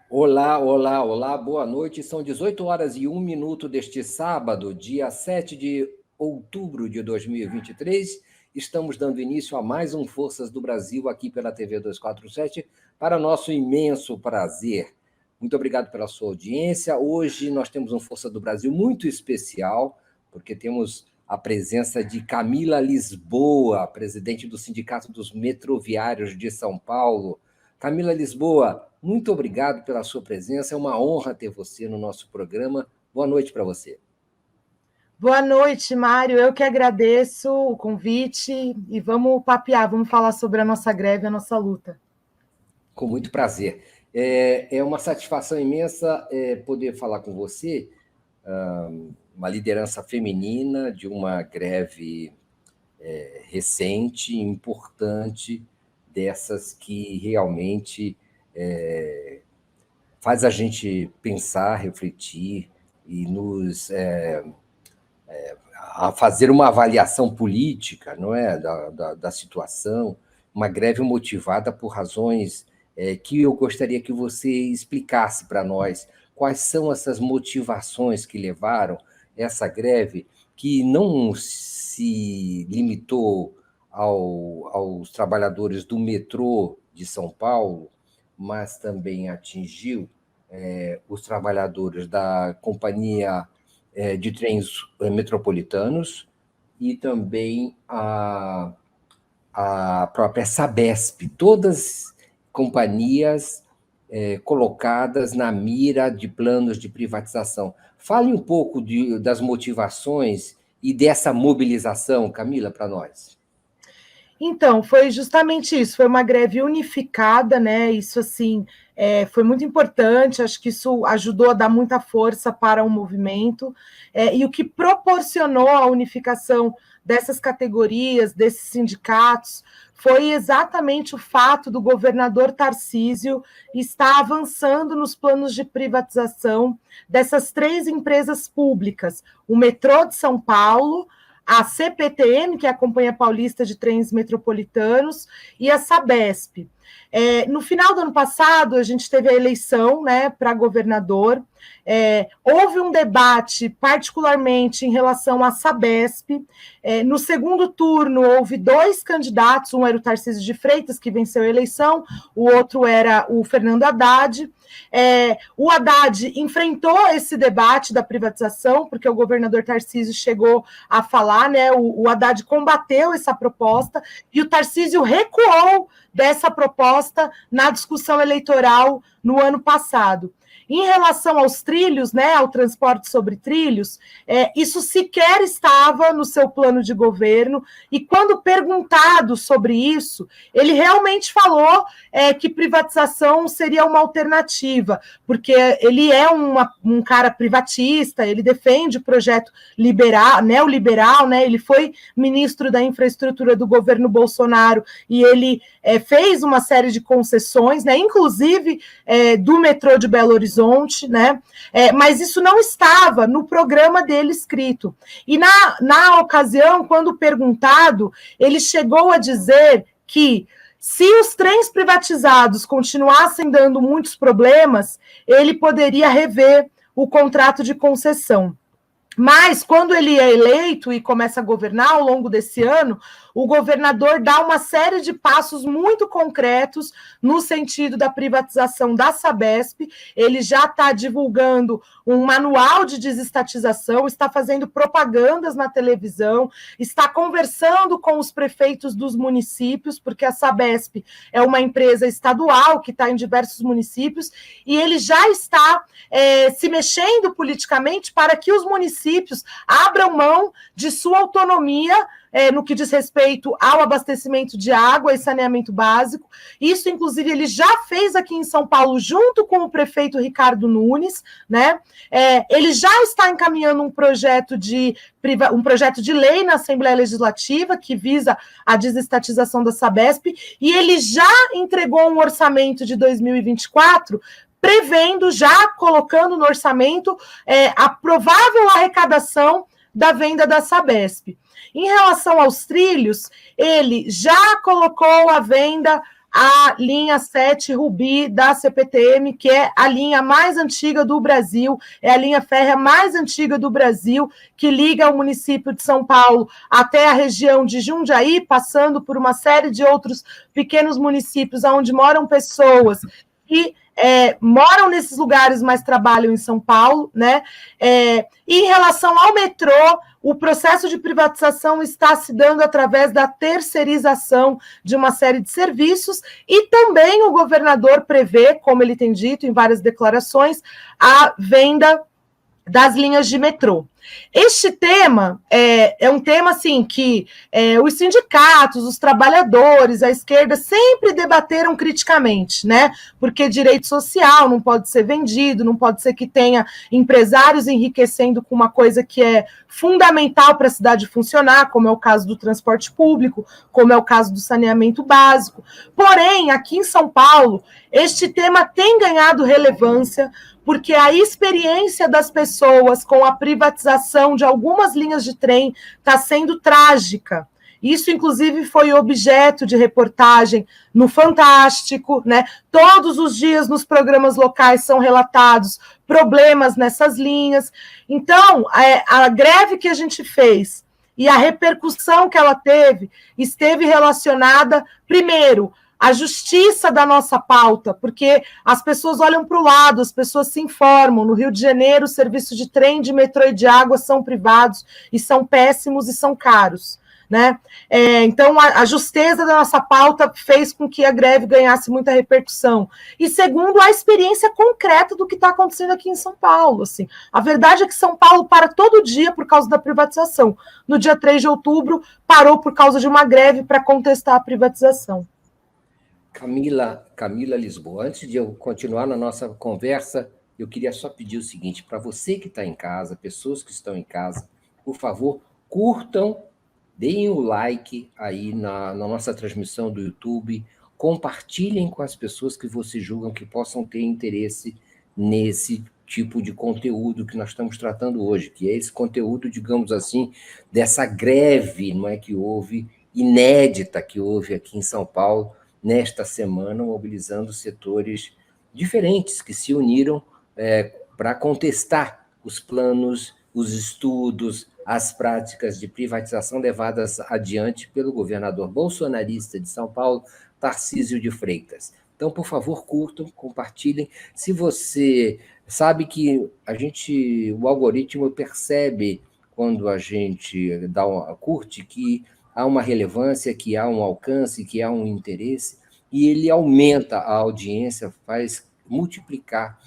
Olá, olá, olá, boa noite. São 18 horas e 1 minuto deste sábado, dia 7 de outubro de 2023. Estamos dando início a mais um Forças do Brasil aqui pela TV 247, para nosso imenso prazer. Muito obrigado pela sua audiência. Hoje nós temos um Força do Brasil muito especial, porque temos a presença de Camila Lisboa, presidente do Sindicato dos Metroviários de São Paulo. Camila Lisboa, muito obrigado pela sua presença. É uma honra ter você no nosso programa. Boa noite para você. Boa noite, Mário. Eu que agradeço o convite e vamos papear, vamos falar sobre a nossa greve, a nossa luta. Com muito prazer. É uma satisfação imensa poder falar com você, uma liderança feminina de uma greve recente, importante, dessas que realmente faz a gente pensar, refletir e nos a fazer uma avaliação política, não é, da situação, uma greve motivada por razões que eu gostaria que você explicasse para nós quais são essas motivações que levaram essa greve, que não se limitou aos trabalhadores do metrô de São Paulo, mas também atingiu os trabalhadores da companhia de trens metropolitanos e também a própria Sabesp, todas companhias colocadas na mira de planos de privatização. Fale um pouco das motivações e dessa mobilização, Camila, para nós. Então, foi justamente isso, foi uma greve unificada, né? Isso, assim, foi muito importante, acho que isso ajudou a dar muita força para o movimento, e o que proporcionou a unificação dessas categorias, desses sindicatos, foi exatamente o fato do governador Tarcísio estar avançando nos planos de privatização dessas 3 empresas públicas, o metrô de São Paulo, a CPTM, que é a Companhia Paulista de Trens Metropolitanos, e a Sabesp. No final do ano passado, a gente teve a eleição, né, para governador. Houve um debate, particularmente em relação à Sabesp. No segundo turno, houve 2 candidatos, um era o Tarcísio de Freitas, que venceu a eleição, o outro era o Fernando Haddad. O Haddad enfrentou esse debate da privatização, porque o governador Tarcísio chegou a falar, né? O Haddad combateu essa proposta e o Tarcísio recuou dessa proposta na discussão eleitoral no ano passado. Em relação aos trilhos, né, ao transporte sobre trilhos, isso sequer estava no seu plano de governo, e quando perguntado sobre isso, ele realmente falou que privatização seria uma alternativa, porque ele é um cara privatista, ele defende o projeto liberal, neoliberal, né, ele foi ministro da infraestrutura do governo Bolsonaro, e ele fez uma série de concessões, né, inclusive do metrô de Belo Horizonte, né? Mas isso não estava no programa dele escrito. E na ocasião, quando perguntado, ele chegou a dizer que se os trens privatizados continuassem dando muitos problemas, ele poderia rever o contrato de concessão. Mas, quando ele é eleito e começa a governar ao longo desse ano, o governador dá uma série de passos muito concretos no sentido da privatização da Sabesp. Ele já está divulgando um manual de desestatização, está fazendo propagandas na televisão, está conversando com os prefeitos dos municípios, porque a Sabesp é uma empresa estadual que está em diversos municípios, e ele já está se mexendo politicamente para que os municípios abram mão de sua autonomia no que diz respeito ao abastecimento de água e saneamento básico. Isso, inclusive, ele já fez aqui em São Paulo, junto com o prefeito Ricardo Nunes, né? Ele já está encaminhando um projeto de lei na Assembleia Legislativa que visa a desestatização da Sabesp, e ele já entregou um orçamento de 2024 prevendo, já colocando no orçamento, a provável arrecadação da venda da Sabesp. Em relação aos trilhos, ele já colocou à venda a linha 7 Rubi da CPTM, que é a linha mais antiga do Brasil, é a linha férrea mais antiga do Brasil, que liga o município de São Paulo até a região de Jundiaí, passando por uma série de outros pequenos municípios onde moram pessoas que moram nesses lugares, mas trabalham em São Paulo, né? E em relação ao metrô, o processo de privatização está se dando através da terceirização de uma série de serviços e também o governador prevê, como ele tem dito em várias declarações, a venda das linhas de metrô. Este tema é um tema assim que os sindicatos, os trabalhadores, a esquerda sempre debateram criticamente, né? Porque direito social não pode ser vendido, não pode ser que tenha empresários enriquecendo com uma coisa que é fundamental para a cidade funcionar, como é o caso do transporte público, como é o caso do saneamento básico. Porém, aqui em São Paulo, este tema tem ganhado relevância, porque a experiência das pessoas com a privatização de algumas linhas de trem está sendo trágica. Isso, inclusive, foi objeto de reportagem no Fantástico, né? Todos os dias nos programas locais são relatados problemas nessas linhas. Então, a greve que a gente fez e a repercussão que ela teve esteve relacionada, primeiro, a justiça da nossa pauta, porque as pessoas olham para o lado, as pessoas se informam. No Rio de Janeiro, os serviços de trem, de metrô e de água são privados e são péssimos e são caros, né? Então, a justeza da nossa pauta fez com que a greve ganhasse muita repercussão. E segundo, a experiência concreta do que está acontecendo aqui em São Paulo. Assim. A verdade é que São Paulo para todo dia por causa da privatização. No dia 3 de outubro, parou por causa de uma greve para contestar a privatização. Camila Lisboa, antes de eu continuar na nossa conversa, eu queria só pedir o seguinte, para você que está em casa, pessoas que estão em casa, por favor, curtam, deem o like aí na nossa transmissão do YouTube, compartilhem com as pessoas que vocês julgam que possam ter interesse nesse tipo de conteúdo que nós estamos tratando hoje, que é esse conteúdo, digamos assim, dessa greve, não é, que houve, inédita que houve aqui em São Paulo, nesta semana, mobilizando setores diferentes que se uniram para contestar os planos, os estudos, as práticas de privatização levadas adiante pelo governador bolsonarista de São Paulo, Tarcísio de Freitas. Então, por favor, curtam, compartilhem. Se você sabe que o algoritmo percebe quando a gente curte que há uma relevância, que há um alcance, que há um interesse, e ele aumenta a audiência, faz multiplicar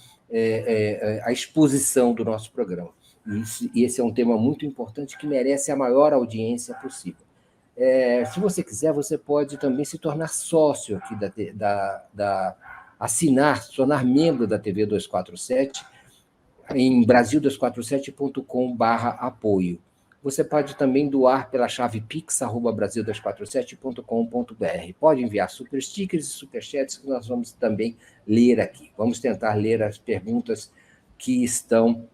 a exposição do nosso programa. E esse é um tema muito importante que merece a maior audiência possível. Se você quiser, você pode também se tornar sócio aqui se tornar membro da TV 247 em brasil247.com/apoio. Você pode também doar pela chave pix@brasil247.com.br. Pode enviar super stickers e superchats que nós vamos também ler aqui. Vamos tentar ler as perguntas que estão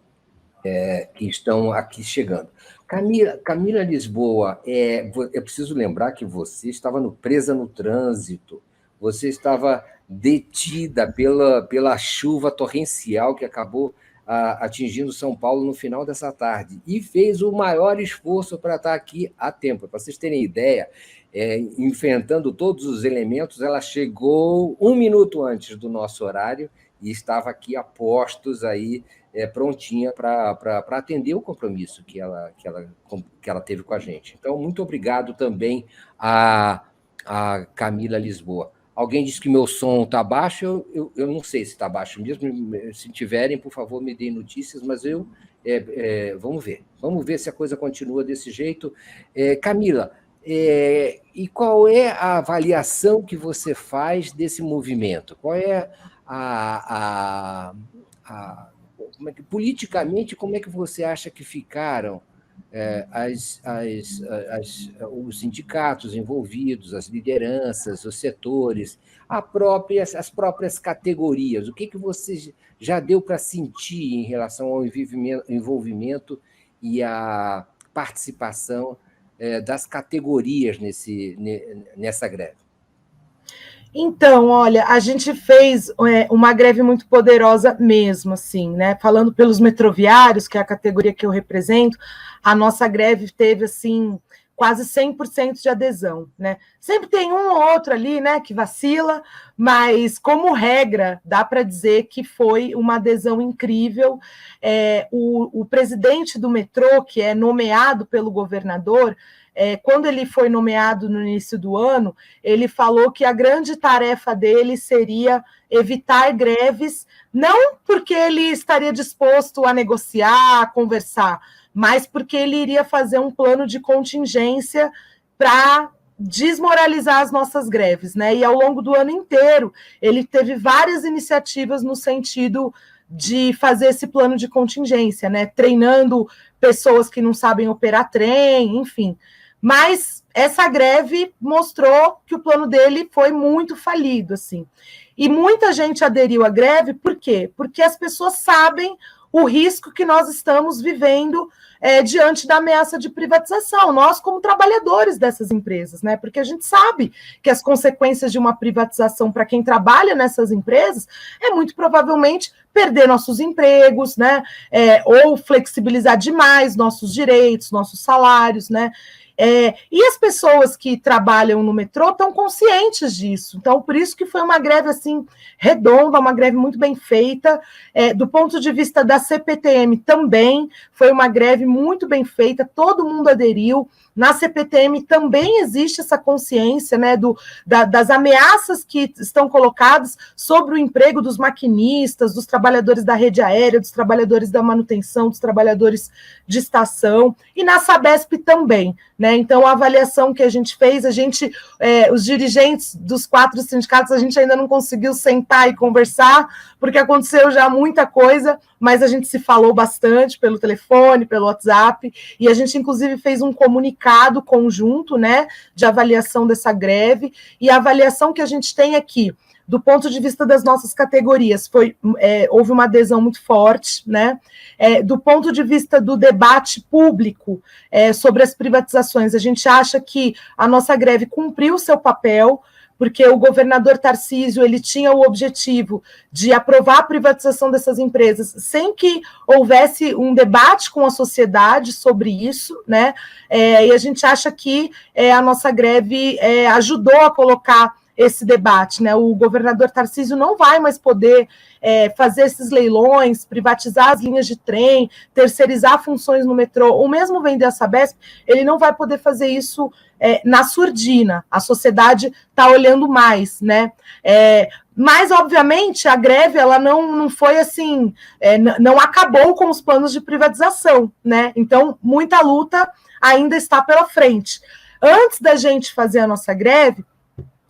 aqui chegando. Camila Lisboa, eu preciso lembrar que você estava presa no trânsito, você estava detida pela chuva torrencial que acabou atingindo São Paulo no final dessa tarde, e fez o maior esforço para estar aqui a tempo. Para vocês terem ideia, enfrentando todos os elementos, ela chegou 1 minuto antes do nosso horário e estava aqui a postos, aí, prontinha para atender o compromisso que ela teve com a gente. Então, muito obrigado também a Camila Lisboa. Alguém disse que meu som está baixo, eu não sei se está baixo mesmo. Se tiverem, por favor, me deem notícias, mas vamos ver. Vamos ver se a coisa continua desse jeito. Camila, e qual é a avaliação que você faz desse movimento? Qual é politicamente, como é que você acha que ficaram os sindicatos envolvidos, as lideranças, os setores, as próprias categorias? O que você já deu para sentir em relação ao envolvimento e à participação das categorias nessa greve? Então, olha, a gente fez uma greve muito poderosa mesmo, assim, né? Falando pelos metroviários, que é a categoria que eu represento, a nossa greve teve, assim, quase 100% de adesão, né? Sempre tem um ou outro ali, né, que vacila, mas, como regra, dá para dizer que foi uma adesão incrível. O presidente do metrô, que é nomeado pelo governador, quando ele foi nomeado no início do ano, ele falou que a grande tarefa dele seria evitar greves, não porque ele estaria disposto a negociar, a conversar, mas porque ele iria fazer um plano de contingência para desmoralizar as nossas greves, né? E ao longo do ano inteiro, ele teve várias iniciativas no sentido de fazer esse plano de contingência, né? Treinando pessoas que não sabem operar trem, enfim. Mas essa greve mostrou que o plano dele foi muito falido, assim. E muita gente aderiu à greve, por quê? Porque as pessoas sabem o risco que nós estamos vivendo diante da ameaça de privatização, nós como trabalhadores dessas empresas, né? Porque a gente sabe que as consequências de uma privatização para quem trabalha nessas empresas é muito provavelmente perder nossos empregos, né? Ou flexibilizar demais nossos direitos, nossos salários, né? E as pessoas que trabalham no metrô estão conscientes disso. Então, por isso que foi uma greve assim redonda, uma greve muito bem feita. Do ponto de vista da CPTM também, foi uma greve muito bem feita, todo mundo aderiu. Na CPTM também existe essa consciência, né, das ameaças que estão colocadas sobre o emprego dos maquinistas, dos trabalhadores da rede aérea, dos trabalhadores da manutenção, dos trabalhadores de estação, e na Sabesp também, né? Então, a avaliação que a gente fez, os dirigentes dos 4 sindicatos, a gente ainda não conseguiu sentar e conversar, porque aconteceu já muita coisa, mas a gente se falou bastante pelo telefone, pelo WhatsApp, e a gente, inclusive, fez um comunicado conjunto, né, de avaliação dessa greve, e a avaliação que a gente tem aqui, do ponto de vista das nossas categorias, houve uma adesão muito forte, né? Do ponto de vista do debate público sobre as privatizações, a gente acha que a nossa greve cumpriu o seu papel, porque o governador Tarcísio ele tinha o objetivo de aprovar a privatização dessas empresas sem que houvesse um debate com a sociedade sobre isso, né? E a gente acha que a nossa greve ajudou a colocar esse debate, né? O governador Tarcísio não vai mais poder fazer esses leilões, privatizar as linhas de trem, terceirizar funções no metrô, ou mesmo vender a Sabesp, ele não vai poder fazer isso na surdina. A sociedade está olhando mais, né? Mas, obviamente, a greve ela não foi assim, não acabou com os planos de privatização, né? Então, muita luta ainda está pela frente. Antes da gente fazer a nossa greve,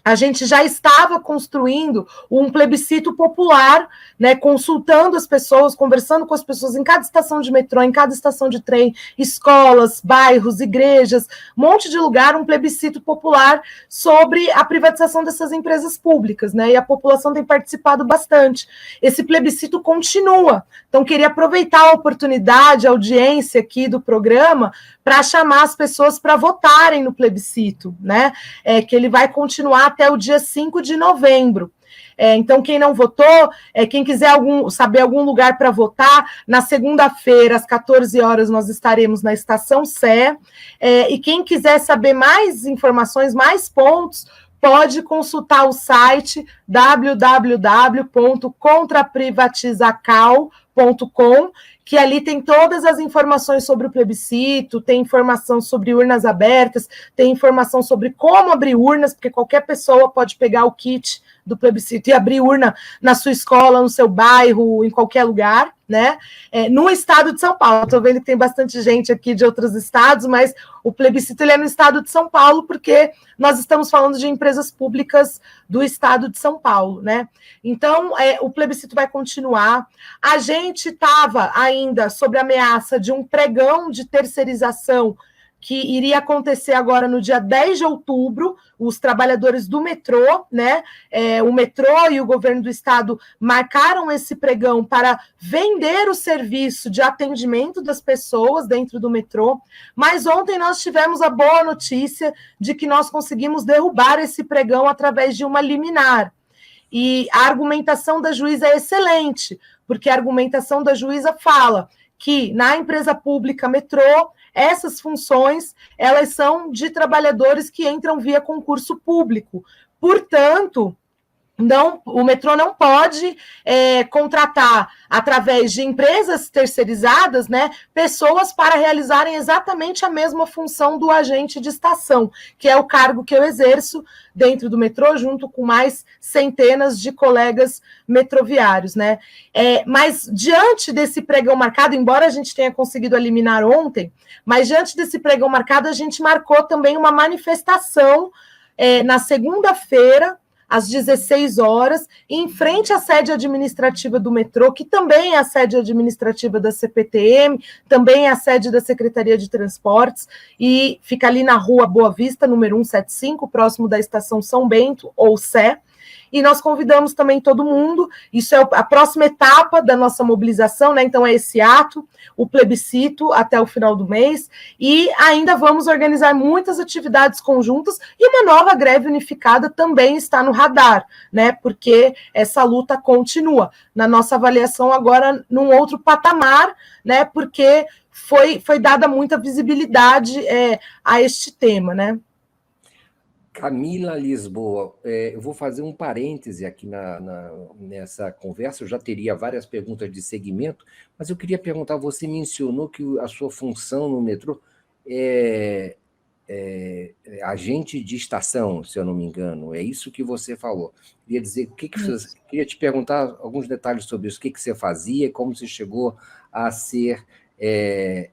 a gente já estava construindo um plebiscito popular, né, consultando as pessoas, conversando com as pessoas em cada estação de metrô, em cada estação de trem, escolas, bairros, igrejas, um monte de lugar, um plebiscito popular sobre a privatização dessas empresas públicas, né, e a população tem participado bastante. Esse plebiscito continua, então queria aproveitar a oportunidade, a audiência aqui do programa, para chamar as pessoas para votarem no plebiscito, né, que ele vai continuar até o dia 5 de novembro. Então, quem não votou, quem quiser saber algum lugar para votar, na segunda-feira, às 14 horas, nós estaremos na Estação Sé. E quem quiser saber mais informações, mais pontos, pode consultar o site www.contraprivatizacal.com, que ali tem todas as informações sobre o plebiscito, tem informação sobre urnas abertas, tem informação sobre como abrir urnas, porque qualquer pessoa pode pegar o kit do plebiscito e abrir urna na sua escola, no seu bairro, em qualquer lugar, né? No estado de São Paulo. Estou vendo que tem bastante gente aqui de outros estados, mas o plebiscito ele é no estado de São Paulo, porque nós estamos falando de empresas públicas do estado de São Paulo, né? Então, o plebiscito vai continuar. A gente estava ainda sob a ameaça de um pregão de terceirização que iria acontecer agora no dia 10 de outubro, os trabalhadores do metrô, né? O metrô e o governo do estado marcaram esse pregão para vender o serviço de atendimento das pessoas dentro do metrô, mas ontem nós tivemos a boa notícia de que nós conseguimos derrubar esse pregão através de uma liminar. E a argumentação da juíza é excelente, porque a argumentação da juíza fala que na empresa pública metrô, essas funções, elas são de trabalhadores que entram via concurso público. Portanto, o metrô não pode contratar, através de empresas terceirizadas, né, pessoas para realizarem exatamente a mesma função do agente de estação, que é o cargo que eu exerço dentro do metrô, junto com mais centenas de colegas metroviários, né? Mas diante desse pregão marcado, embora a gente tenha conseguido eliminar ontem, mas diante desse pregão marcado, a gente marcou também uma manifestação na segunda-feira, às 16 horas, em frente à sede administrativa do metrô, que também é a sede administrativa da CPTM, também é a sede da Secretaria de Transportes, e fica ali na rua Boa Vista, número 175, próximo da estação São Bento, ou Sé. E nós convidamos também todo mundo, isso é a próxima etapa da nossa mobilização, né? Então é esse ato, o plebiscito até o final do mês, e ainda vamos organizar muitas atividades conjuntas, e uma nova greve unificada também está no radar, né? Porque essa luta continua. Na nossa avaliação agora, num outro patamar, né? Porque foi dada muita visibilidade a este tema, né? Camila Lisboa, eu vou fazer um parêntese aqui nessa conversa, eu já teria várias perguntas de segmento, mas eu queria perguntar, você mencionou que a sua função no metrô é agente de estação, se eu não me engano, é isso que você falou. Queria dizer, queria te perguntar alguns detalhes sobre isso, o que você fazia, como você chegou a ser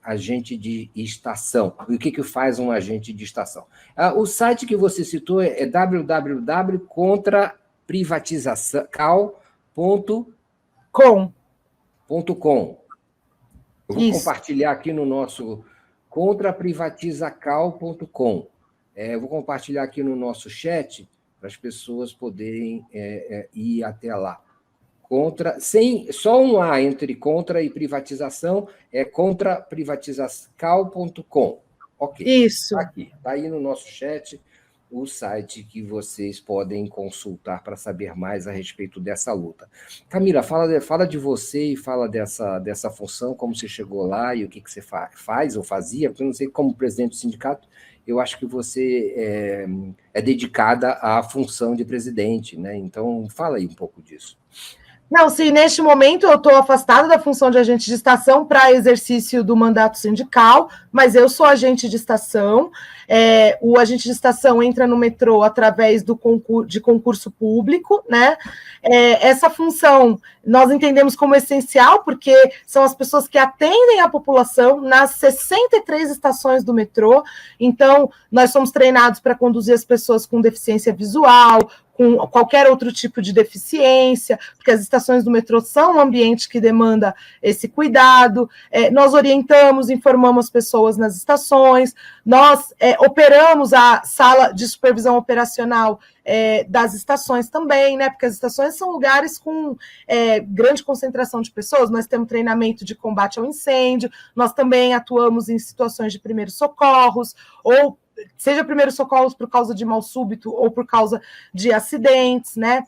agente de estação. E o que faz um agente de estação? O site que você citou é www.contraprivatizacal.com. Eu vou compartilhar aqui no nosso contraprivatizacal.com. Eu vou compartilhar aqui no nosso chat para as pessoas poderem ir até lá. Só um A entre contra e privatização, é contraprivatizacal.com. Ok. Isso. Aqui, está aí no nosso chat o site que vocês podem consultar para saber mais a respeito dessa luta. Camila, fala de você e fala dessa função, como você chegou lá e o que você faz ou fazia, porque eu não sei, como presidente do sindicato, eu acho que você é dedicada à função de presidente, né? Então, fala aí um pouco disso. Não, sim, neste momento eu estou afastada da função de agente de estação para exercício do mandato sindical, mas eu sou agente de estação. O agente de estação entra no metrô através de concurso público, né? Essa função nós entendemos como essencial, porque são as pessoas que atendem a população nas 63 estações do metrô. Então, nós somos treinados para conduzir as pessoas com deficiência visual, com qualquer outro tipo de deficiência, porque as estações do metrô são um ambiente que demanda esse cuidado. Nós orientamos, informamos as pessoas nas estações, nós operamos a sala de supervisão operacional das estações também, né? Porque as estações são lugares com grande concentração de pessoas, nós temos treinamento de combate ao incêndio, nós também atuamos em situações de primeiros socorros, ou seja primeiros socorros por causa de mal súbito ou por causa de acidentes, né?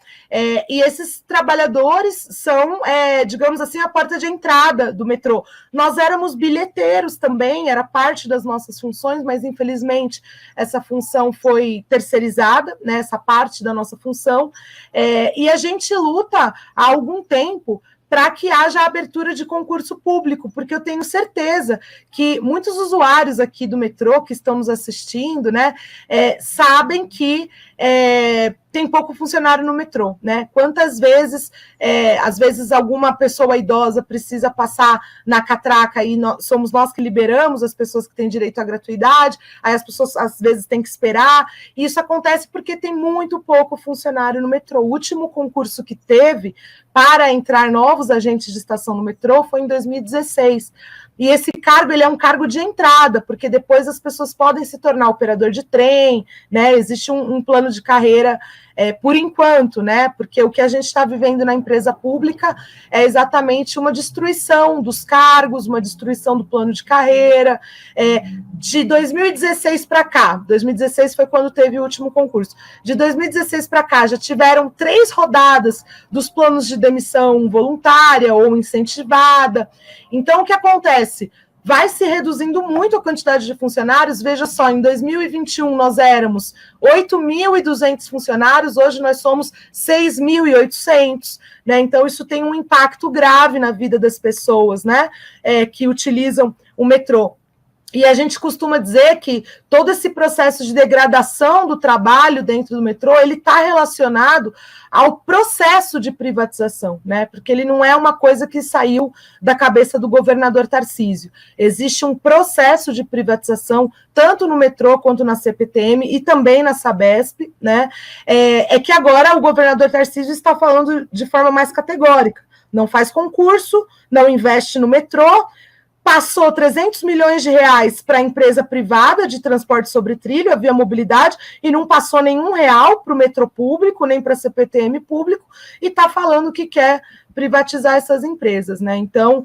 E esses trabalhadores são, digamos assim, a porta de entrada do metrô. Nós éramos bilheteiros também, era parte das nossas funções, mas infelizmente essa função foi terceirizada, né? Essa parte da nossa função, e a gente luta há algum tempo para que haja abertura de concurso público, porque eu tenho certeza que muitos usuários aqui do metrô que estão nos assistindo, né, sabem que tem pouco funcionário no metrô, né? Quantas vezes, às vezes, alguma pessoa idosa precisa passar na catraca e somos nós que liberamos as pessoas que têm direito à gratuidade, aí as pessoas, às vezes, têm que esperar, e isso acontece porque tem muito pouco funcionário no metrô. O último concurso que teve para entrar novos agentes de estação no metrô foi em 2016. E esse cargo, ele é um cargo de entrada, porque depois as pessoas podem se tornar operador de trem, né? Existe um plano de carreira por enquanto, né? Porque o que a gente está vivendo na empresa pública é exatamente uma destruição dos cargos, uma destruição do plano de carreira. De 2016 para cá, 2016 foi quando teve o último concurso, de 2016 para cá já tiveram 3 rodadas dos planos de demissão voluntária ou incentivada. Então, o que acontece? Vai se reduzindo muito a quantidade de funcionários. Veja só, em 2021 nós éramos 8.200 funcionários, hoje nós somos 6.800, né? Então, isso tem um impacto grave na vida das pessoas, né? Que utilizam o metrô. E a gente costuma dizer que todo esse processo de degradação do trabalho dentro do metrô, ele está relacionado ao processo de privatização, né? Porque ele não é uma coisa que saiu da cabeça do governador Tarcísio. Existe um processo de privatização, tanto no metrô quanto na CPTM e também na Sabesp, né? É que agora o governador Tarcísio está falando de forma mais categórica. Não faz concurso, não investe no metrô, passou 300 milhões de reais para a empresa privada de transporte sobre trilho, a Via Mobilidade, e não passou nenhum real para o metrô público, nem para a CPTM público, e está falando que quer privatizar essas empresas, né? Então,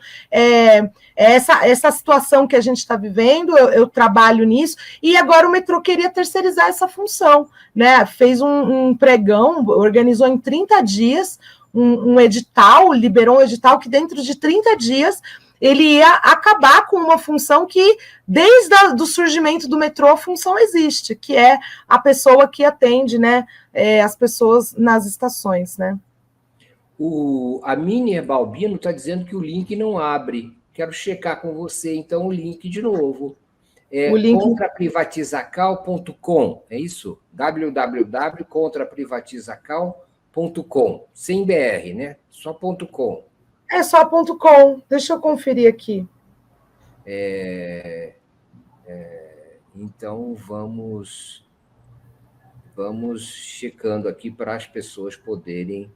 essa situação que a gente está vivendo, eu trabalho nisso, e agora o metrô queria terceirizar essa função, né? Fez um pregão, organizou em 30 dias um edital, liberou um edital que dentro de 30 dias ele ia acabar com uma função que, desde o surgimento do metrô, a função existe, que é a pessoa que atende, né, as pessoas nas estações, né? A Minier Balbino está dizendo que o link não abre. Quero checar com você, então, o link de novo. O link... contraprivatizacal.com, é isso? www.contraprivatizacal.com, sem BR, né? Só .com. É só .com, deixa eu conferir aqui. Então, vamos checando aqui para as pessoas poderem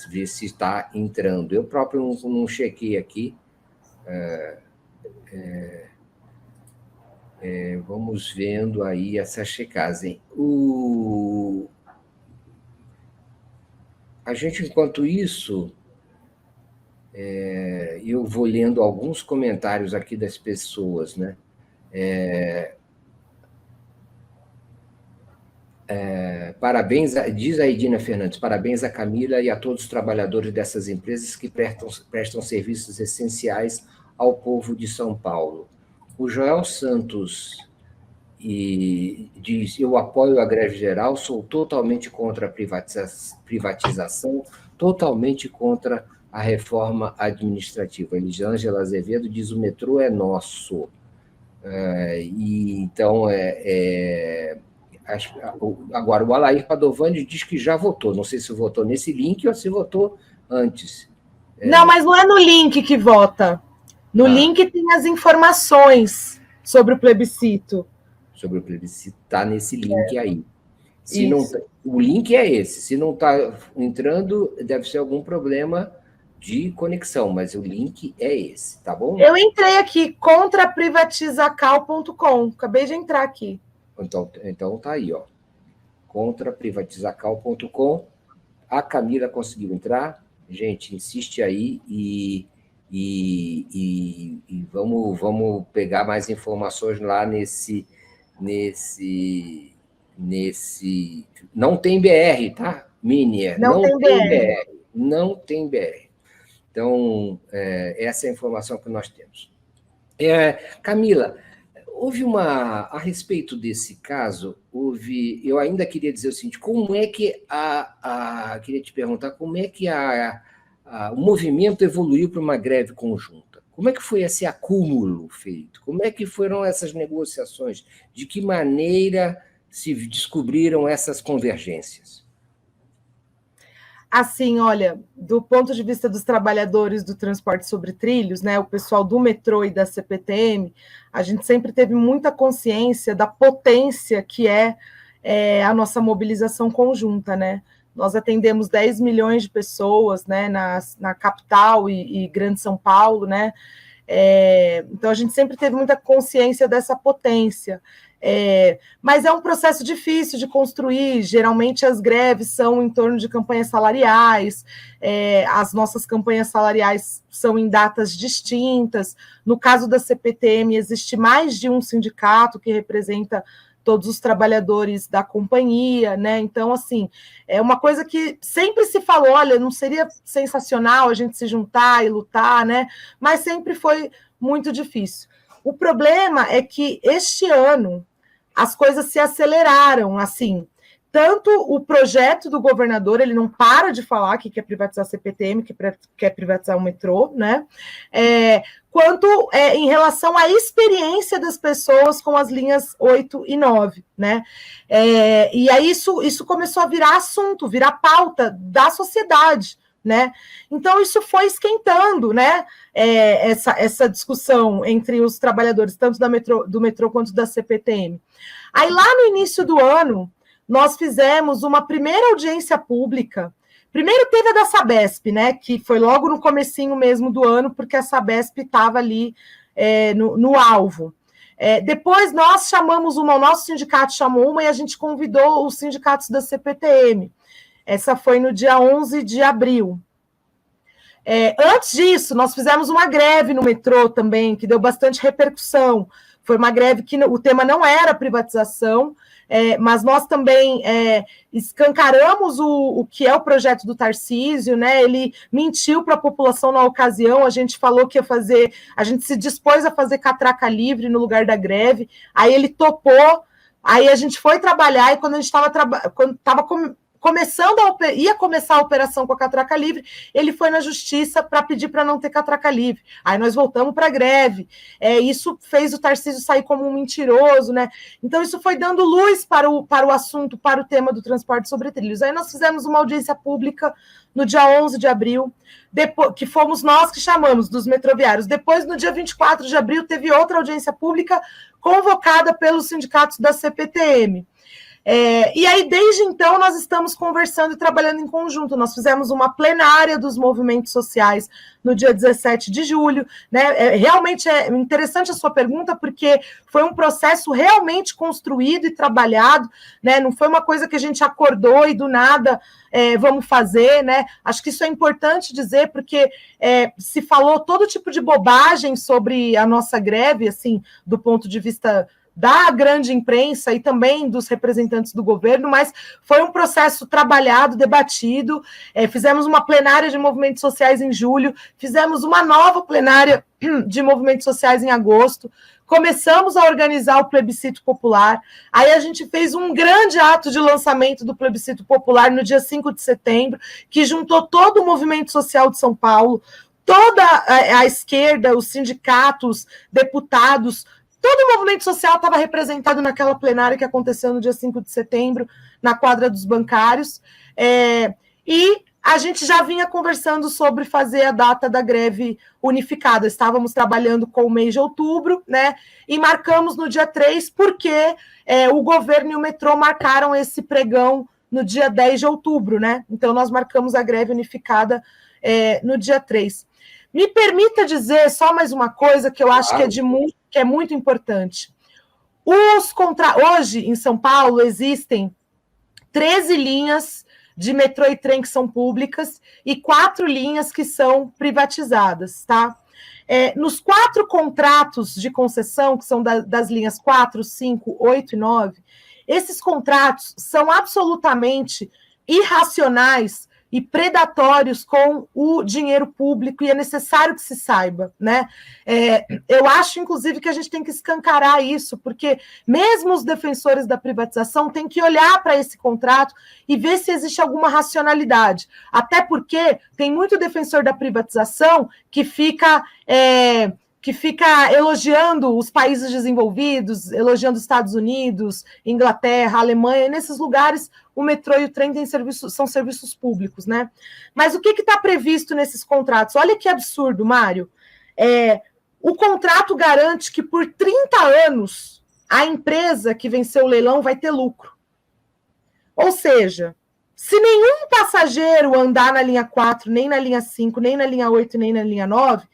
ver se está entrando. Eu próprio não chequei aqui. Vamos vendo aí essa checagem. A gente, enquanto isso... eu vou lendo alguns comentários aqui das pessoas, né? Parabéns, diz a Edina Fernandes, parabéns a Camila e a todos os trabalhadores dessas empresas que prestam serviços essenciais ao povo de São Paulo. O Joel Santos diz, eu apoio a greve geral, sou totalmente contra a privatização, totalmente contra a reforma administrativa. Elisângela Azevedo diz, o metrô é nosso. Então, agora, o Alair Padovani diz que já votou. Não sei se votou nesse link ou se votou antes. Não, mas não é no link que vota. No link tem as informações sobre o plebiscito. Sobre o plebiscito, está nesse link aí. Se não, o link é esse. Se não está entrando, deve ser algum problema de conexão, mas o link é esse, tá bom? Eu entrei aqui, contraprivatizacal.com. Acabei de entrar aqui. Então tá aí, ó. Contraprivatizacal.com. A Camila conseguiu entrar. Gente, insiste aí e vamos pegar mais informações lá nesse... Não tem BR, tá, Minier? Não tem BR. Não tem BR. Então, essa é a informação que nós temos. Camila, a respeito desse caso, eu ainda queria dizer o seguinte, como é que queria te perguntar, como é que o movimento evoluiu para uma greve conjunta? Como é que foi esse acúmulo feito? Como é que foram essas negociações? De que maneira se descobriram essas convergências? Assim, olha, do ponto de vista dos trabalhadores do transporte sobre trilhos, né, o pessoal do metrô e da CPTM, a gente sempre teve muita consciência da potência que é a nossa mobilização conjunta, né? Nós atendemos 10 milhões de pessoas, né, na capital e Grande São Paulo, né? Então, a gente sempre teve muita consciência dessa potência. Mas é um processo difícil de construir. Geralmente as greves são em torno de campanhas salariais, as nossas campanhas salariais são em datas distintas. No caso da CPTM, existe mais de um sindicato que representa todos os trabalhadores da companhia, né? Então, assim, é uma coisa que sempre se falou, olha, não seria sensacional a gente se juntar e lutar, né? Mas sempre foi muito difícil. O problema é que este ano as coisas se aceleraram, assim, tanto o projeto do governador, ele não para de falar que quer privatizar a CPTM, que quer privatizar o metrô, né? Quanto em relação à experiência das pessoas com as linhas 8 e 9, né? E aí isso começou a virar assunto, virar pauta da sociedade, né? Então isso foi esquentando, né? Essa discussão entre os trabalhadores, tanto do metrô quanto da CPTM. Aí lá no início do ano, nós fizemos uma primeira audiência pública. Primeiro teve a da Sabesp, né? Que foi logo no comecinho mesmo do ano, porque a Sabesp estava ali no alvo. Depois nós chamamos o nosso sindicato chamou uma e a gente convidou os sindicatos da CPTM. Essa foi no dia 11 de abril. Antes disso, nós fizemos uma greve no metrô também, que deu bastante repercussão. Foi uma greve que o tema não era privatização, mas nós também escancaramos o que é o projeto do Tarcísio, né? Ele mentiu para a população na ocasião, a gente falou que ia fazer, a gente se dispôs a fazer catraca livre no lugar da greve, aí ele topou, aí a gente foi trabalhar e quando a gente estava ia começar a operação com a catraca livre, ele foi na justiça para pedir para não ter catraca livre. Aí nós voltamos para a greve. Isso fez o Tarcísio sair como um mentiroso, né? Então, isso foi dando luz para o assunto, para o tema do transporte sobre trilhos. Aí nós fizemos uma audiência pública no dia 11 de abril, que fomos nós que chamamos dos metroviários. Depois, no dia 24 de abril, teve outra audiência pública convocada pelos sindicatos da CPTM. E aí, desde então, nós estamos conversando e trabalhando em conjunto. Nós fizemos uma plenária dos movimentos sociais no dia 17 de julho. Né? Realmente é interessante a sua pergunta, porque foi um processo realmente construído e trabalhado, né? Não foi uma coisa que a gente acordou e do nada vamos fazer. Né? Acho que isso é importante dizer, porque se falou todo tipo de bobagem sobre a nossa greve, assim, do ponto de vista da grande imprensa e também dos representantes do governo, mas foi um processo trabalhado, debatido. Fizemos uma plenária de movimentos sociais em julho, fizemos uma nova plenária de movimentos sociais em agosto, começamos a organizar o plebiscito popular, aí a gente fez um grande ato de lançamento do plebiscito popular no dia 5 de setembro, que juntou todo o movimento social de São Paulo, toda a esquerda, os sindicatos, deputados, todo o movimento social estava representado naquela plenária que aconteceu no dia 5 de setembro, na quadra dos bancários, e a gente já vinha conversando sobre fazer a data da greve unificada. Estávamos trabalhando com o mês de outubro, né? E marcamos no dia 3, porque o governo e o metrô marcaram esse pregão no dia 10 de outubro, né? Então, nós marcamos a greve unificada no dia 3. Me permita dizer só mais uma coisa que eu acho que é muito importante. Hoje, em São Paulo, existem 13 linhas de metrô e trem que são públicas e 4 linhas que são privatizadas, tá? Nos 4 contratos de concessão, que são das linhas 4, 5, 8 e 9, esses contratos são absolutamente irracionais e predatórios com o dinheiro público, e é necessário que se saiba, né? Eu acho, inclusive, que a gente tem que escancarar isso, porque mesmo os defensores da privatização têm que olhar para esse contrato e ver se existe alguma racionalidade. Até porque tem muito defensor da privatização que fica elogiando os países desenvolvidos, elogiando os Estados Unidos, Inglaterra, Alemanha, e nesses lugares o metrô e o trem são serviços públicos, né? Mas o que está previsto nesses contratos? Olha que absurdo, Mário. O contrato garante que por 30 anos a empresa que venceu o leilão vai ter lucro. Ou seja, se nenhum passageiro andar na linha 4, nem na linha 5, nem na linha 8, nem na linha 9,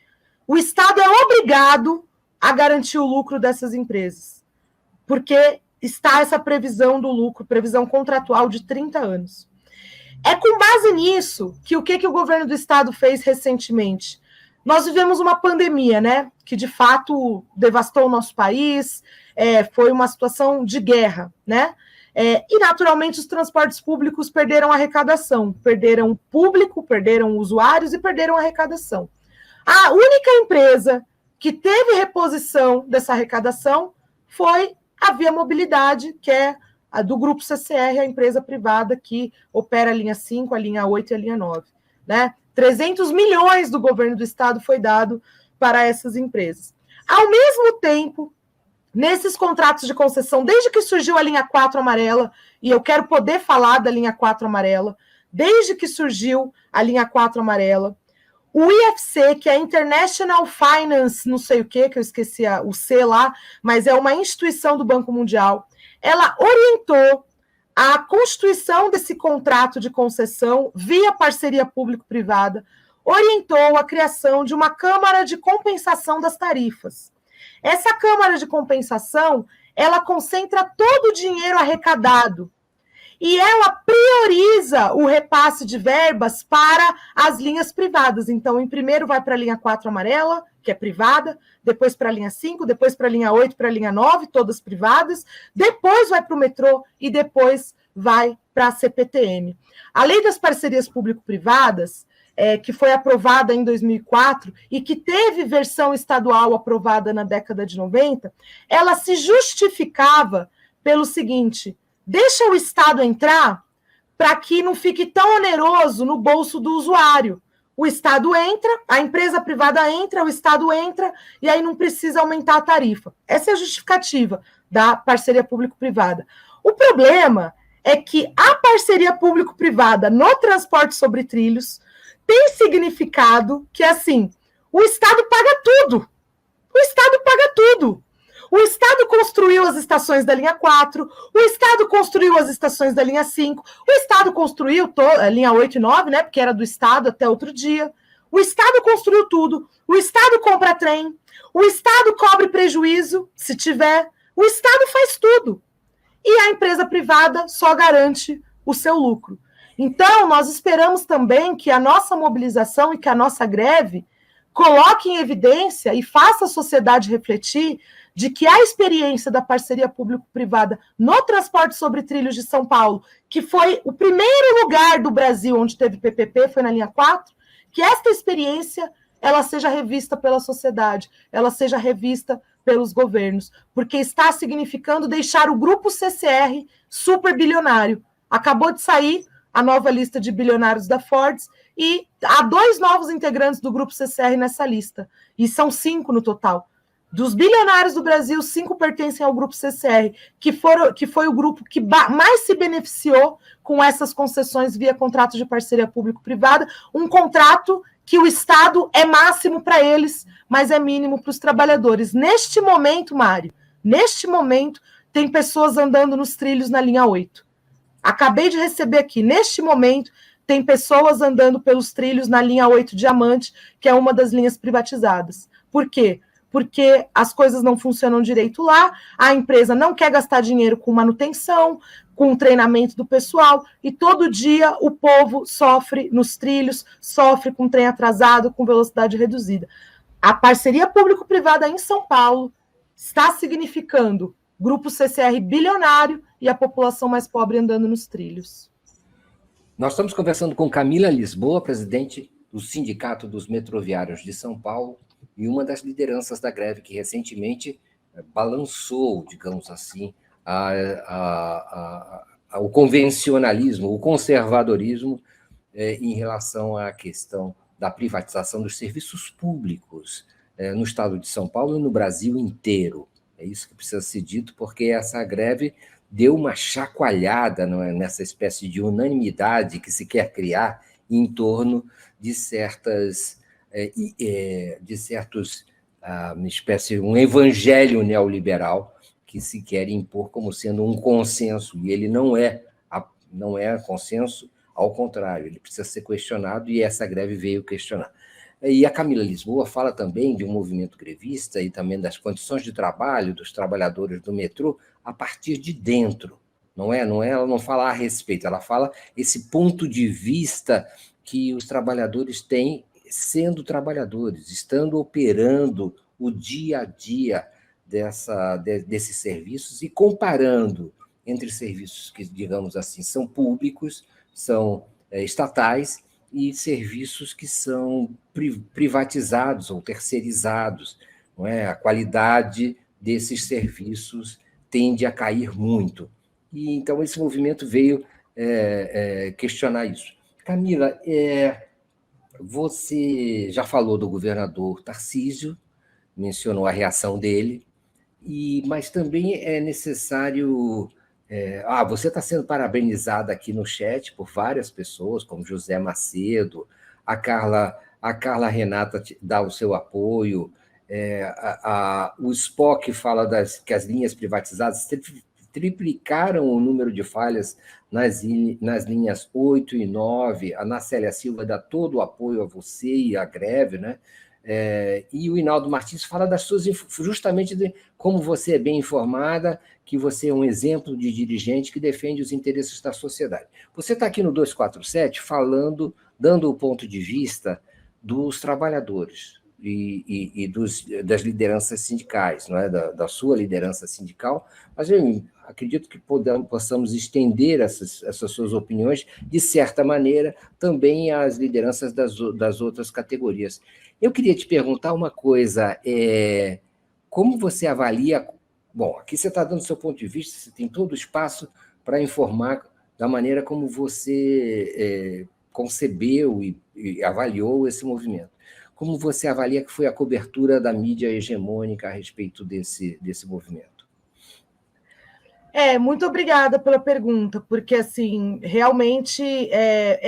o Estado é obrigado a garantir o lucro dessas empresas, porque está essa previsão do lucro, previsão contratual de 30 anos. É com base nisso que o que o governo do Estado fez recentemente? Nós vivemos uma pandemia, né, que de fato devastou o nosso país, foi uma situação de guerra, né? E, naturalmente, os transportes públicos perderam arrecadação, perderam público, perderam usuários e perderam arrecadação. A única empresa que teve reposição dessa arrecadação foi a Via Mobilidade, que é a do Grupo CCR, a empresa privada que opera a linha 5, a linha 8 e a linha 9. Né? 300 milhões do governo do Estado foi dado para essas empresas. Ao mesmo tempo, nesses contratos de concessão, desde que surgiu a linha 4 amarela, e eu quero poder falar da linha 4 amarela, desde que surgiu a linha 4 amarela, o IFC, que é International Finance, não sei o que eu esqueci o C lá, mas é uma instituição do Banco Mundial, ela orientou a constituição desse contrato de concessão via parceria público-privada, orientou a criação de uma Câmara de Compensação das Tarifas. Essa Câmara de Compensação, ela concentra todo o dinheiro arrecadado e ela prioriza o repasse de verbas para as linhas privadas. Então, em primeiro vai para a linha 4 amarela, que é privada, depois para a linha 5, depois para a linha 8, para a linha 9, todas privadas, depois vai para o metrô e depois vai para a CPTM. A Lei das Parcerias Público-Privadas, que foi aprovada em 2004 e que teve versão estadual aprovada na década de 90, ela se justificava pelo seguinte: deixa o Estado entrar para que não fique tão oneroso no bolso do usuário. O Estado entra, a empresa privada entra, o Estado entra, e aí não precisa aumentar a tarifa. Essa é a justificativa da parceria público-privada. O problema é que a parceria público-privada no transporte sobre trilhos tem significado que, assim, o Estado paga tudo. O Estado paga tudo. O Estado construiu as estações da linha 4, o Estado construiu as estações da linha 5, o Estado construiu a linha 8 e 9, né, porque era do Estado até outro dia. O Estado construiu tudo, o Estado compra trem, o Estado cobre prejuízo, se tiver, o Estado faz tudo. E a empresa privada só garante o seu lucro. Então, nós esperamos também que a nossa mobilização e que a nossa greve coloque em evidência e faça a sociedade refletir de que a experiência da parceria público-privada no transporte sobre trilhos de São Paulo, que foi o primeiro lugar do Brasil onde teve PPP, foi na linha 4, que esta experiência ela seja revista pela sociedade, ela seja revista pelos governos, porque está significando deixar o grupo CCR super bilionário. Acabou de sair a nova lista de bilionários da Ford, e há 2 novos integrantes do grupo CCR nessa lista, e são 5 no total. Dos bilionários do Brasil, 5 pertencem ao grupo CCR, que foi o grupo que mais se beneficiou com essas concessões via contrato de parceria público-privada, um contrato que o Estado é máximo para eles, mas é mínimo para os trabalhadores. Neste momento, Mário, tem pessoas andando nos trilhos na linha 8. Acabei de receber aqui, neste momento, tem pessoas andando pelos trilhos na linha 8 Diamante, que é uma das linhas privatizadas. Por quê? Porque as coisas não funcionam direito lá, a empresa não quer gastar dinheiro com manutenção, com treinamento do pessoal, e todo dia o povo sofre nos trilhos, sofre com trem atrasado, com velocidade reduzida. A parceria público-privada em São Paulo está significando grupo CCR bilionário e a população mais pobre andando nos trilhos. Nós estamos conversando com Camila Lisboa, presidente do Sindicato dos Metroviários de São Paulo, e uma das lideranças da greve que recentemente balançou, digamos assim, o convencionalismo, o conservadorismo em relação à questão da privatização dos serviços públicos no estado de São Paulo e no Brasil inteiro. É isso que precisa ser dito, porque essa greve deu uma chacoalhada nessa espécie de unanimidade que se quer criar em torno de um evangelho neoliberal que se quer impor como sendo um consenso, e ele não é consenso, ao contrário, ele precisa ser questionado, e essa greve veio questionar. E a Camila Lisboa fala também de um movimento grevista e também das condições de trabalho dos trabalhadores do metrô a partir de dentro. Não é? Ela não fala a respeito, ela fala esse ponto de vista que os trabalhadores têm sendo trabalhadores, estando operando o dia a dia desses serviços e comparando entre serviços que, digamos assim, são públicos, são estatais, e serviços que são privatizados ou terceirizados. Não é? A qualidade desses serviços tende a cair muito. E, então, esse movimento veio questionar isso. Camila, você já falou do governador Tarcísio, mencionou a reação dele, mas também é necessário... você está sendo parabenizada aqui no chat por várias pessoas, como José Macedo, a Carla Renata dá o seu apoio, o Spock fala que as linhas privatizadas triplicaram o número de falhas nas linhas 8 e 9, a Nacélia Silva dá todo o apoio a você e à greve, né? E o Hinaldo Martins fala justamente de como você é bem informada, que você é um exemplo de dirigente que defende os interesses da sociedade. Você está aqui no 247 dando o ponto de vista dos trabalhadores e das lideranças sindicais, não é? da sua liderança sindical, mas eu acredito que possamos estender essas suas opiniões, de certa maneira, também às lideranças das outras categorias. Eu queria te perguntar uma coisa, como você avalia... Bom, aqui você está dando seu ponto de vista, você tem todo o espaço para informar da maneira como você concebeu e avaliou esse movimento. Como você avalia que foi a cobertura da mídia hegemônica a respeito desse movimento? Muito obrigada pela pergunta, porque, assim, realmente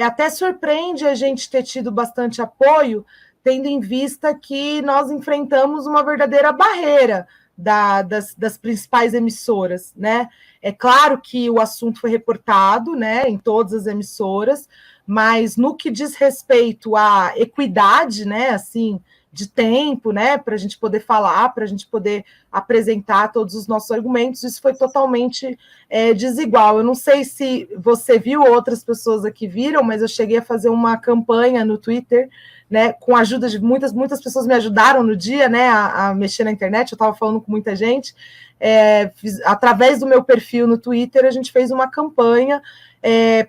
até surpreende a gente ter tido bastante apoio, tendo em vista que nós enfrentamos uma verdadeira barreira das principais emissoras, né? É claro que o assunto foi reportado, né, em todas as emissoras, mas no que diz respeito à equidade, né, assim, de tempo, né, para a gente poder falar, para a gente poder apresentar todos os nossos argumentos, isso foi totalmente desigual. Eu não sei se você viu, outras pessoas aqui viram, mas eu cheguei a fazer uma campanha no Twitter, né, com a ajuda de muitas pessoas me ajudaram no dia, né, a mexer na internet, eu estava falando com muita gente, através do meu perfil no Twitter, a gente fez uma campanha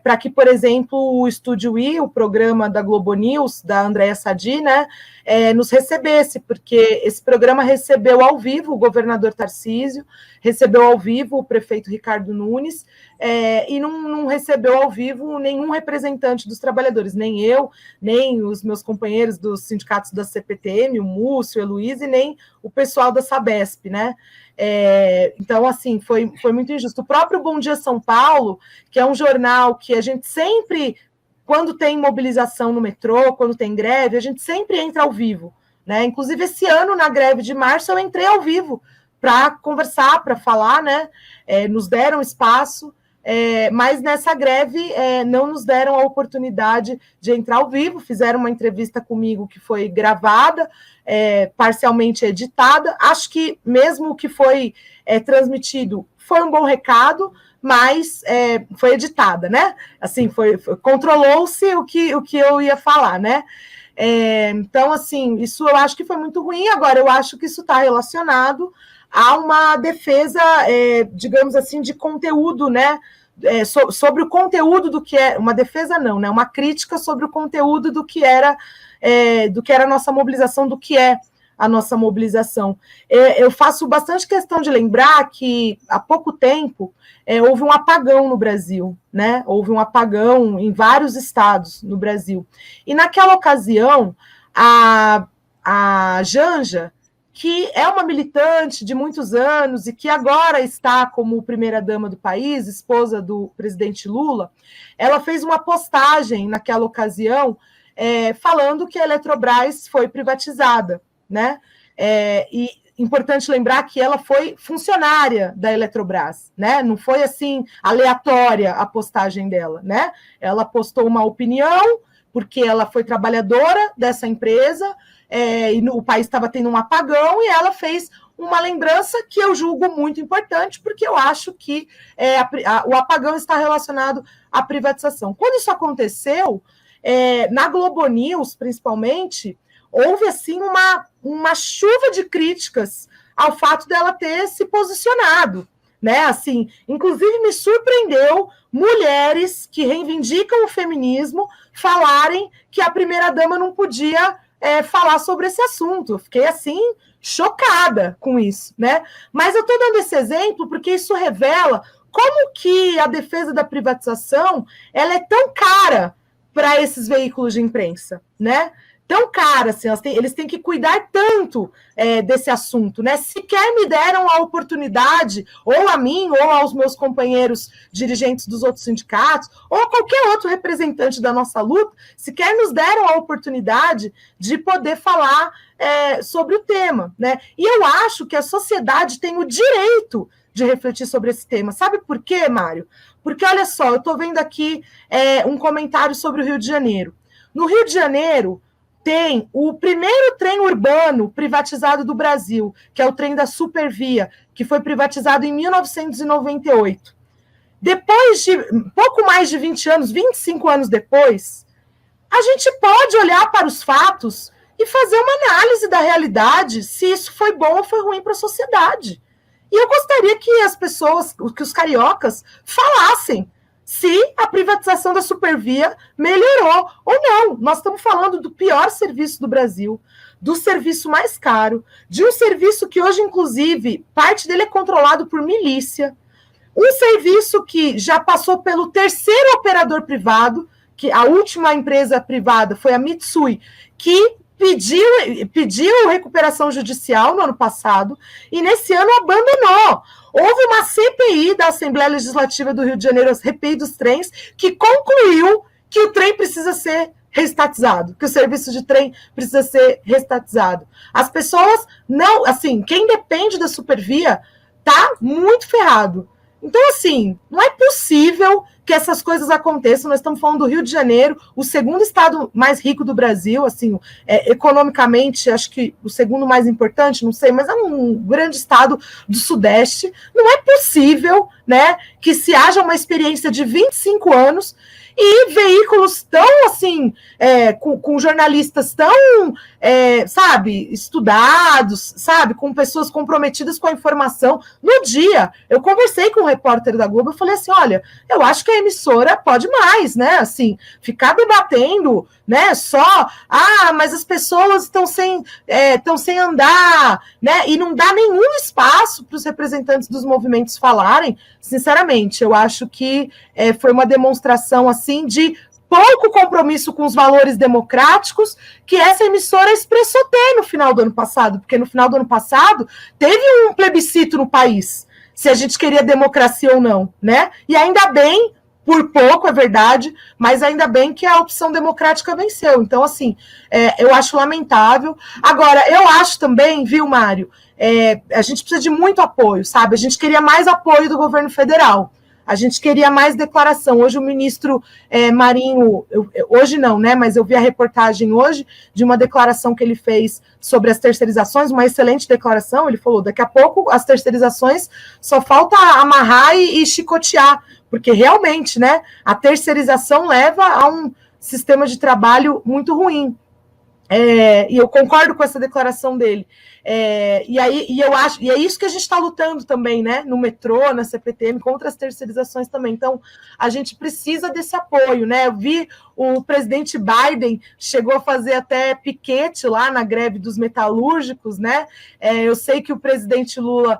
para que, por exemplo, o Estúdio I, o programa da Globo News, da Andréa Sadi, né, nos recebesse, porque esse programa recebeu ao vivo o governador Tarcísio, recebeu ao vivo o prefeito Ricardo Nunes, e não recebeu ao vivo nenhum representante dos trabalhadores, nem eu, nem os meus companheiros dos sindicatos da CPTM, o Múcio, a Heloísa, e nem o pessoal da Sabesp, né? Então, assim, foi muito injusto. O próprio Bom Dia São Paulo, que é um jornal que a gente sempre, quando tem mobilização no metrô, quando tem greve, a gente sempre entra ao vivo, né? Inclusive, esse ano, na greve de março, eu entrei ao vivo para conversar, para falar, né? Nos deram espaço, mas nessa greve não nos deram a oportunidade de entrar ao vivo, fizeram uma entrevista comigo que foi gravada, parcialmente editada. Acho que mesmo o que foi transmitido foi um bom recado, mas foi editada, né? Assim, controlou-se o que eu ia falar, né? Então, assim, isso eu acho que foi muito ruim. Agora, eu acho que isso está relacionado a uma defesa, digamos assim, de conteúdo, né? Sobre o conteúdo do que é uma defesa, não, né? Uma crítica sobre o conteúdo do que era a nossa mobilização, do que é a nossa mobilização. Eu faço bastante questão de lembrar que há pouco tempo houve um apagão no Brasil, né? Houve um apagão em vários estados no Brasil. E naquela ocasião, a Janja, que é uma militante de muitos anos e que agora está como primeira-dama do país, esposa do presidente Lula, ela fez uma postagem naquela ocasião falando que a Eletrobras foi privatizada, né? E importante lembrar que ela foi funcionária da Eletrobras, né? Não foi assim aleatória a postagem dela, né? Ela postou uma opinião porque ela foi trabalhadora dessa empresa, e o país estava tendo um apagão, e ela fez uma lembrança que eu julgo muito importante, porque eu acho que o apagão está relacionado à privatização. Quando isso aconteceu, na Globo News, principalmente, houve assim uma chuva de críticas ao fato dela ter se posicionado, né? Assim, inclusive me surpreendeu mulheres que reivindicam o feminismo falarem que a primeira-dama não podia falar sobre esse assunto. Eu fiquei assim chocada com isso, né? Mas eu estou dando esse exemplo porque isso revela como que a defesa da privatização ela é tão cara para esses veículos de imprensa, né? Tão cara, assim, eles têm que cuidar tanto desse assunto, né? Sequer me deram a oportunidade, ou a mim, ou aos meus companheiros dirigentes dos outros sindicatos, ou a qualquer outro representante da nossa luta, sequer nos deram a oportunidade de poder falar sobre o tema, né? E eu acho que a sociedade tem o direito de refletir sobre esse tema. Sabe por quê, Mário? Porque, olha só, eu estou vendo aqui um comentário sobre o Rio de Janeiro. No Rio de Janeiro, tem o primeiro trem urbano privatizado do Brasil, que é o trem da Supervia, que foi privatizado em 1998. Depois de pouco mais de 20 anos, 25 anos depois, a gente pode olhar para os fatos e fazer uma análise da realidade, se isso foi bom ou foi ruim para a sociedade. E eu gostaria que as pessoas, que os cariocas, falassem se a privatização da Supervia melhorou ou não. Nós estamos falando do pior serviço do Brasil, do serviço mais caro, de um serviço que hoje, inclusive, parte dele é controlado por milícia, um serviço que já passou pelo terceiro operador privado, que a última empresa privada foi a Mitsui, que pediu recuperação judicial no ano passado e nesse ano abandonou. Houve uma CPI da Assembleia Legislativa do Rio de Janeiro, a CPI dos trens, que concluiu que o trem precisa ser reestatizado, que o serviço de trem precisa ser reestatizado. As pessoas não, assim, quem depende da Supervia tá muito ferrado. Então, assim, não é possível que essas coisas aconteçam. Nós estamos falando do Rio de Janeiro, o segundo estado mais rico do Brasil, assim, economicamente, acho que o segundo mais importante, não sei, mas é um grande estado do Sudeste. Não é possível, né, que se haja uma experiência de 25 anos e veículos tão, assim, com jornalistas tão, sabe, estudados, sabe, com pessoas comprometidas com a informação. No dia, eu conversei com um repórter da Globo, eu falei assim, olha, eu acho que a emissora pode mais, né, assim, ficar debatendo, né, só, mas as pessoas estão sem andar, né, e não dá nenhum espaço para os representantes dos movimentos falarem. Sinceramente, eu acho que foi uma demonstração, assim, de pouco compromisso com os valores democráticos que essa emissora expressou ter no final do ano passado, porque no final do ano passado teve um plebiscito no país, se a gente queria democracia ou não, né? E ainda bem, por pouco, é verdade, mas ainda bem que a opção democrática venceu. Então, assim, eu acho lamentável. Agora, eu acho também, viu, Mário, a gente precisa de muito apoio, sabe? A gente queria mais apoio do governo federal. A gente queria mais declaração. Hoje o ministro Marinho, hoje não, né? Mas eu vi a reportagem hoje de uma declaração que ele fez sobre as terceirizações, uma excelente declaração. Ele falou: daqui a pouco as terceirizações só falta amarrar e chicotear, porque realmente, né? A terceirização leva a um sistema de trabalho muito ruim. E eu concordo com essa declaração dele. Eu acho, e é isso que a gente está lutando também, né? No metrô, na CPTM, contra as terceirizações também. Então, a gente precisa desse apoio, né? Eu vi o presidente Biden chegou a fazer até piquete lá na greve dos metalúrgicos, né? Eu sei que o presidente Lula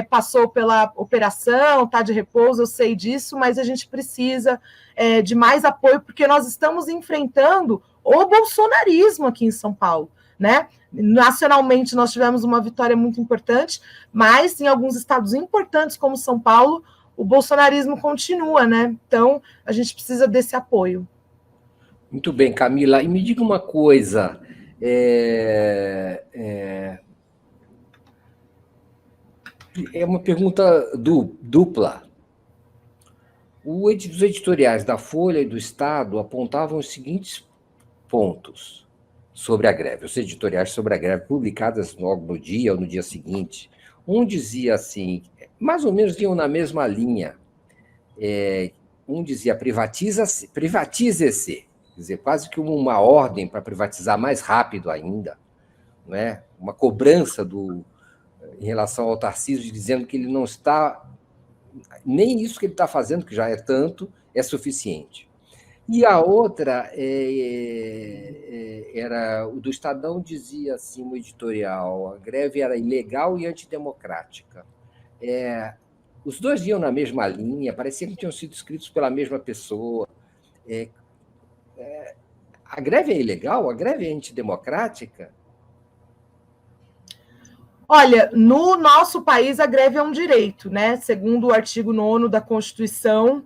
passou pela operação, está de repouso, eu sei disso, mas a gente precisa de mais apoio, porque nós estamos enfrentando o bolsonarismo aqui em São Paulo, né? Nacionalmente nós tivemos uma vitória muito importante, mas em alguns estados importantes como São Paulo, o bolsonarismo continua, né? Então a gente precisa desse apoio. Muito bem, Camila. E me diga uma coisa, é uma pergunta dupla. Os editoriais da Folha e do Estado apontavam os seguintes pontos sobre a greve, os editoriais sobre a greve, publicadas logo no dia ou no dia seguinte. Um dizia assim, mais ou menos iam na mesma linha. Um dizia privatize-se, quer dizer, quase que uma ordem para privatizar mais rápido ainda, não é? Uma cobrança em relação ao Tarcísio, dizendo que ele não está, nem isso que ele está fazendo, que já é tanto, é suficiente. E a outra era o do Estadão, dizia assim no editorial, a greve era ilegal e antidemocrática. Os dois iam na mesma linha, parecia que tinham sido escritos pela mesma pessoa. A greve é ilegal? A greve é antidemocrática? Olha, no nosso país a greve é um direito, né? Segundo o artigo 9º da Constituição,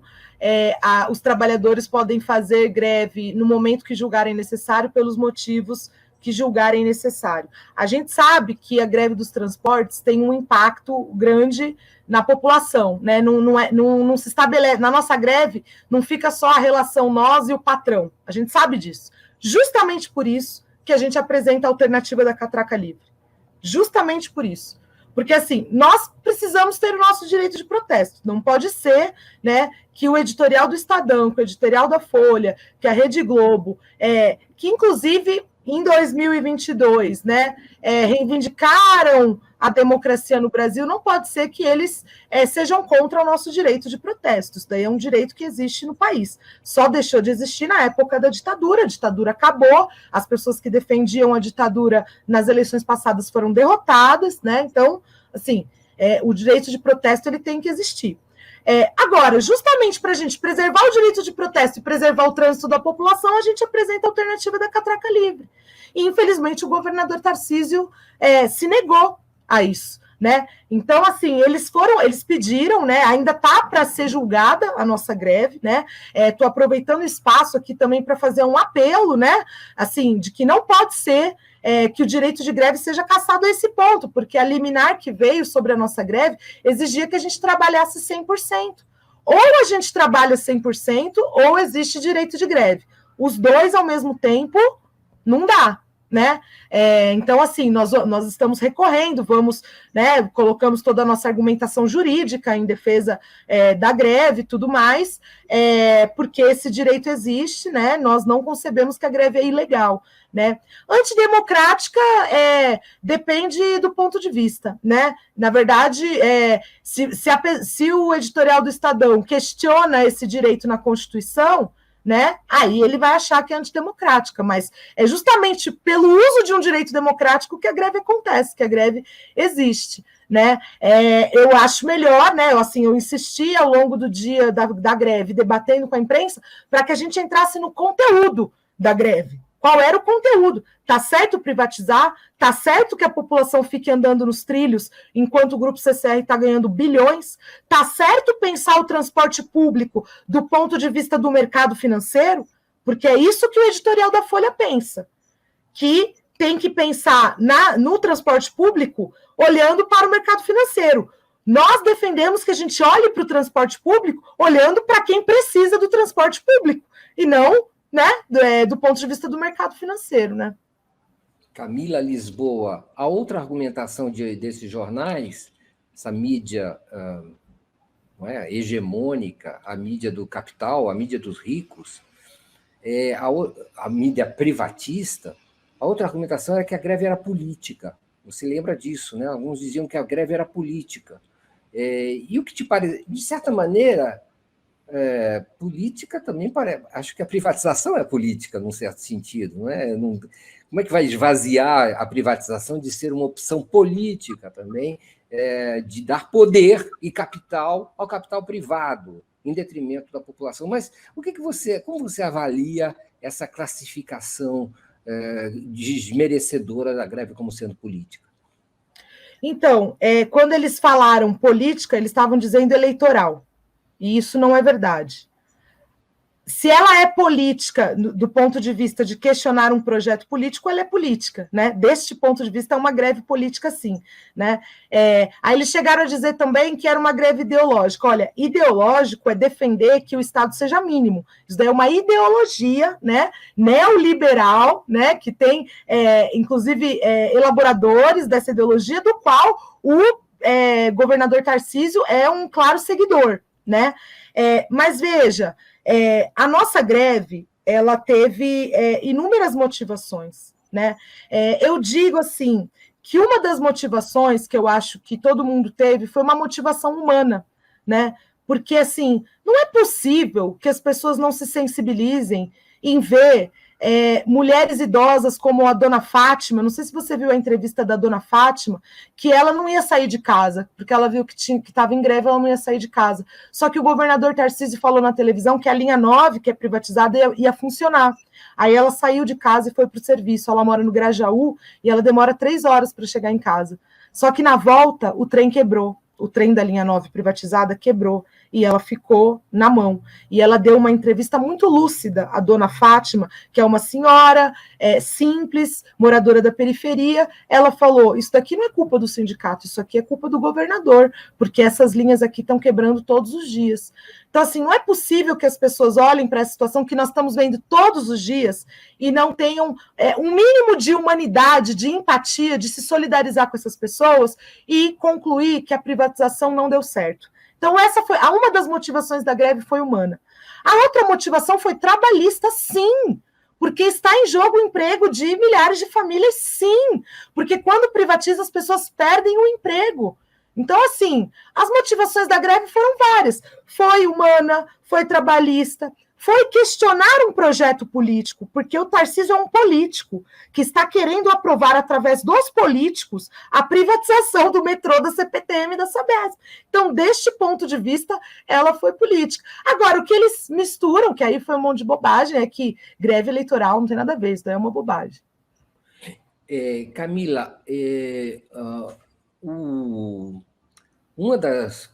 os trabalhadores podem fazer greve no momento que julgarem necessário, pelos motivos que julgarem necessário. A gente sabe que a greve dos transportes tem um impacto grande na população, né? Não se estabelece, na nossa greve não fica só a relação nós e o patrão, a gente sabe disso. Justamente por isso que a gente apresenta a alternativa da catraca livre. Justamente por isso. Porque, assim, nós precisamos ter o nosso direito de protesto. Não pode ser, né, que o editorial do Estadão, que o editorial da Folha, que a Rede Globo, que, inclusive, em 2022, né, reivindicaram a democracia no Brasil, não pode ser que eles sejam contra o nosso direito de protesto. Isso daí é um direito que existe no país. Só deixou de existir na época da ditadura. A ditadura acabou, as pessoas que defendiam a ditadura nas eleições passadas foram derrotadas, né? Então, assim, o direito de protesto ele tem que existir. Agora, justamente para a gente preservar o direito de protesto e preservar o trânsito da população, a gente apresenta a alternativa da catraca livre. E, infelizmente, o governador Tarcísio se negou a isso, né? Então, assim, eles pediram, né? Ainda está para ser julgada a nossa greve, né? Estou aproveitando o espaço aqui também para fazer um apelo, né? Assim, de que não pode ser que o direito de greve seja cassado a esse ponto, porque a liminar que veio sobre a nossa greve exigia que a gente trabalhasse 100%. Ou a gente trabalha 100%, ou existe direito de greve. Os dois ao mesmo tempo não dá, né? Então, assim, nós estamos recorrendo, vamos, né, colocamos toda a nossa argumentação jurídica em defesa da greve e tudo mais, porque esse direito existe, né? Nós não concebemos que a greve é ilegal, né? Antidemocrática depende do ponto de vista, né? Na verdade, se o editorial do Estadão questiona esse direito na Constituição, né? Aí ele vai achar que é antidemocrática, mas é justamente pelo uso de um direito democrático que a greve acontece, que a greve existe, né? Eu acho melhor, né? Eu insisti ao longo do dia da greve, debatendo com a imprensa, para que a gente entrasse no conteúdo da greve. Qual era o conteúdo? Tá certo privatizar? Tá certo que a população fique andando nos trilhos enquanto o Grupo CCR está ganhando bilhões? Tá certo pensar o transporte público do ponto de vista do mercado financeiro? Porque é isso que o editorial da Folha pensa, que tem que pensar no transporte público olhando para o mercado financeiro. Nós defendemos que a gente olhe para o transporte público olhando para quem precisa do transporte público, e não, né, do ponto de vista do mercado financeiro, né? Camila Lisboa, a outra argumentação desses jornais, essa mídia não é, hegemônica, a mídia do capital, a mídia dos ricos, a mídia privatista, a outra argumentação era que a greve era política. Você lembra disso, né? Alguns diziam que a greve era política. E o que te parece, de certa maneira, política também parece. Acho que a privatização é política, num certo sentido, não é? Como é que vai esvaziar a privatização de ser uma opção política também, de dar poder e capital ao capital privado, em detrimento da população? Mas como você avalia essa classificação desmerecedora da greve como sendo política? Então, quando eles falaram política, eles estavam dizendo eleitoral. E isso não é verdade. se ela é política, do ponto de vista de questionar um projeto político, ela é política, né? Deste ponto de vista, é uma greve política, sim, né? Aí eles chegaram a dizer também que era uma greve ideológica. Olha, ideológico é defender que o Estado seja mínimo. Isso daí é uma ideologia, né? Neoliberal, né? Que tem, inclusive, elaboradores dessa ideologia, do qual o governador Tarcísio é um claro seguidor, né? Mas veja, a nossa greve, ela teve inúmeras motivações, né? Eu digo assim, que uma das motivações que eu acho que todo mundo teve foi uma motivação humana, né? Porque, assim, não é possível que as pessoas não se sensibilizem em ver mulheres idosas como a dona Fátima. Não sei se você viu a entrevista da dona Fátima, que ela não ia sair de casa, porque ela viu que estava em greve, ela não ia sair de casa. Só que o governador Tarcísio falou na televisão que a linha 9, que é privatizada, ia funcionar. Aí ela saiu de casa e foi para o serviço. Ela mora no Grajaú e ela demora 3 horas para chegar em casa. Só que na volta o trem quebrou. O trem da linha 9 privatizada quebrou e ela ficou na mão. E ela deu uma entrevista muito lúcida, a dona Fátima, que é uma senhora simples, moradora da periferia. Ela falou, isso daqui não é culpa do sindicato, isso aqui é culpa do governador, porque essas linhas aqui estão quebrando todos os dias. Então, assim, não é possível que as pessoas olhem para essa situação que nós estamos vendo todos os dias e não tenham um mínimo de humanidade, de empatia, de se solidarizar com essas pessoas e concluir que a privatização não deu certo. Então, essa foi uma das motivações da greve, foi humana. A outra motivação foi trabalhista, sim, porque está em jogo o emprego de milhares de famílias, sim, porque quando privatiza as pessoas perdem o emprego. Então, assim, as motivações da greve foram várias. Foi humana, foi trabalhista, foi questionar um projeto político, porque o Tarcísio é um político que está querendo aprovar, através dos políticos, a privatização do metrô, da CPTM e da Sabesp. Então, deste ponto de vista, ela foi política. Agora, o que eles misturam, que aí foi um monte de bobagem, é que greve eleitoral não tem nada a ver, isso daí é uma bobagem. Camila, uma das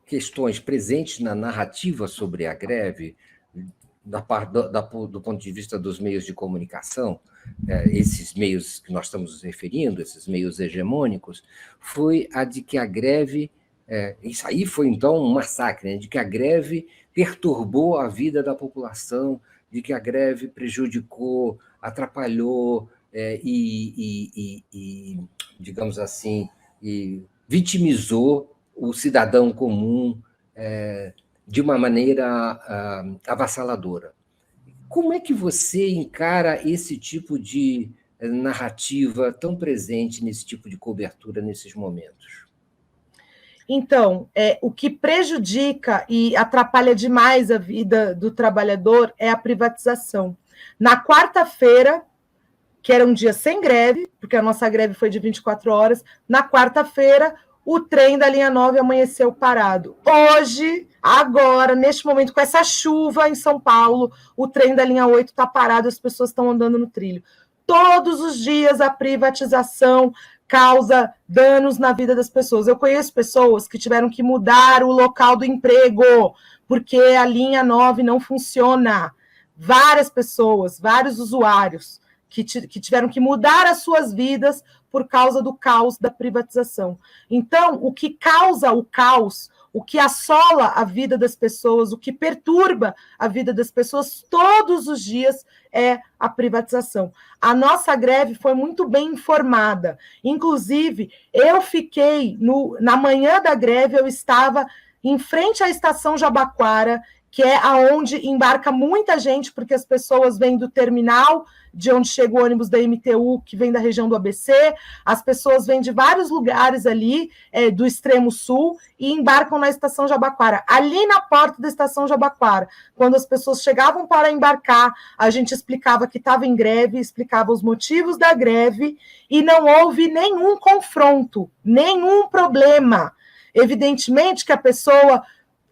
questões presentes na narrativa sobre a greve, do ponto de vista dos meios de comunicação, esses meios que nós estamos referindo, esses meios hegemônicos, foi a de que a greve, isso aí foi então um massacre, né, de que a greve perturbou a vida da população, de que a greve prejudicou, atrapalhou digamos assim, e vitimizou o cidadão comum de uma maneira avassaladora. Como é que você encara esse tipo de narrativa tão presente nesse tipo de cobertura nesses momentos? Então, o que prejudica e atrapalha demais a vida do trabalhador é a privatização. Na quarta-feira, que era um dia sem greve, porque a nossa greve foi de 24 horas, na quarta-feira, o trem da linha 9 amanheceu parado. Hoje, agora, neste momento, com essa chuva em São Paulo, o trem da linha 8 está parado, as pessoas estão andando no trilho. Todos os dias a privatização causa danos na vida das pessoas. Eu conheço pessoas que tiveram que mudar o local do emprego, porque a linha 9 não funciona. Várias pessoas, vários usuários que tiveram que mudar as suas vidas por causa do caos da privatização. Então, o que causa o caos, o que assola a vida das pessoas, o que perturba a vida das pessoas todos os dias é a privatização. A nossa greve foi muito bem informada. Inclusive, eu fiquei, na manhã da greve, eu estava em frente à estação Jabaquara, que é aonde embarca muita gente, porque as pessoas vêm do terminal, de onde chega o ônibus da MTU, que vem da região do ABC, as pessoas vêm de vários lugares ali, do extremo sul, e embarcam na estação Jabaquara. Ali na porta da estação Jabaquara, quando as pessoas chegavam para embarcar, a gente explicava que estava em greve, explicava os motivos da greve, e não houve nenhum confronto, nenhum problema. Evidentemente que a pessoa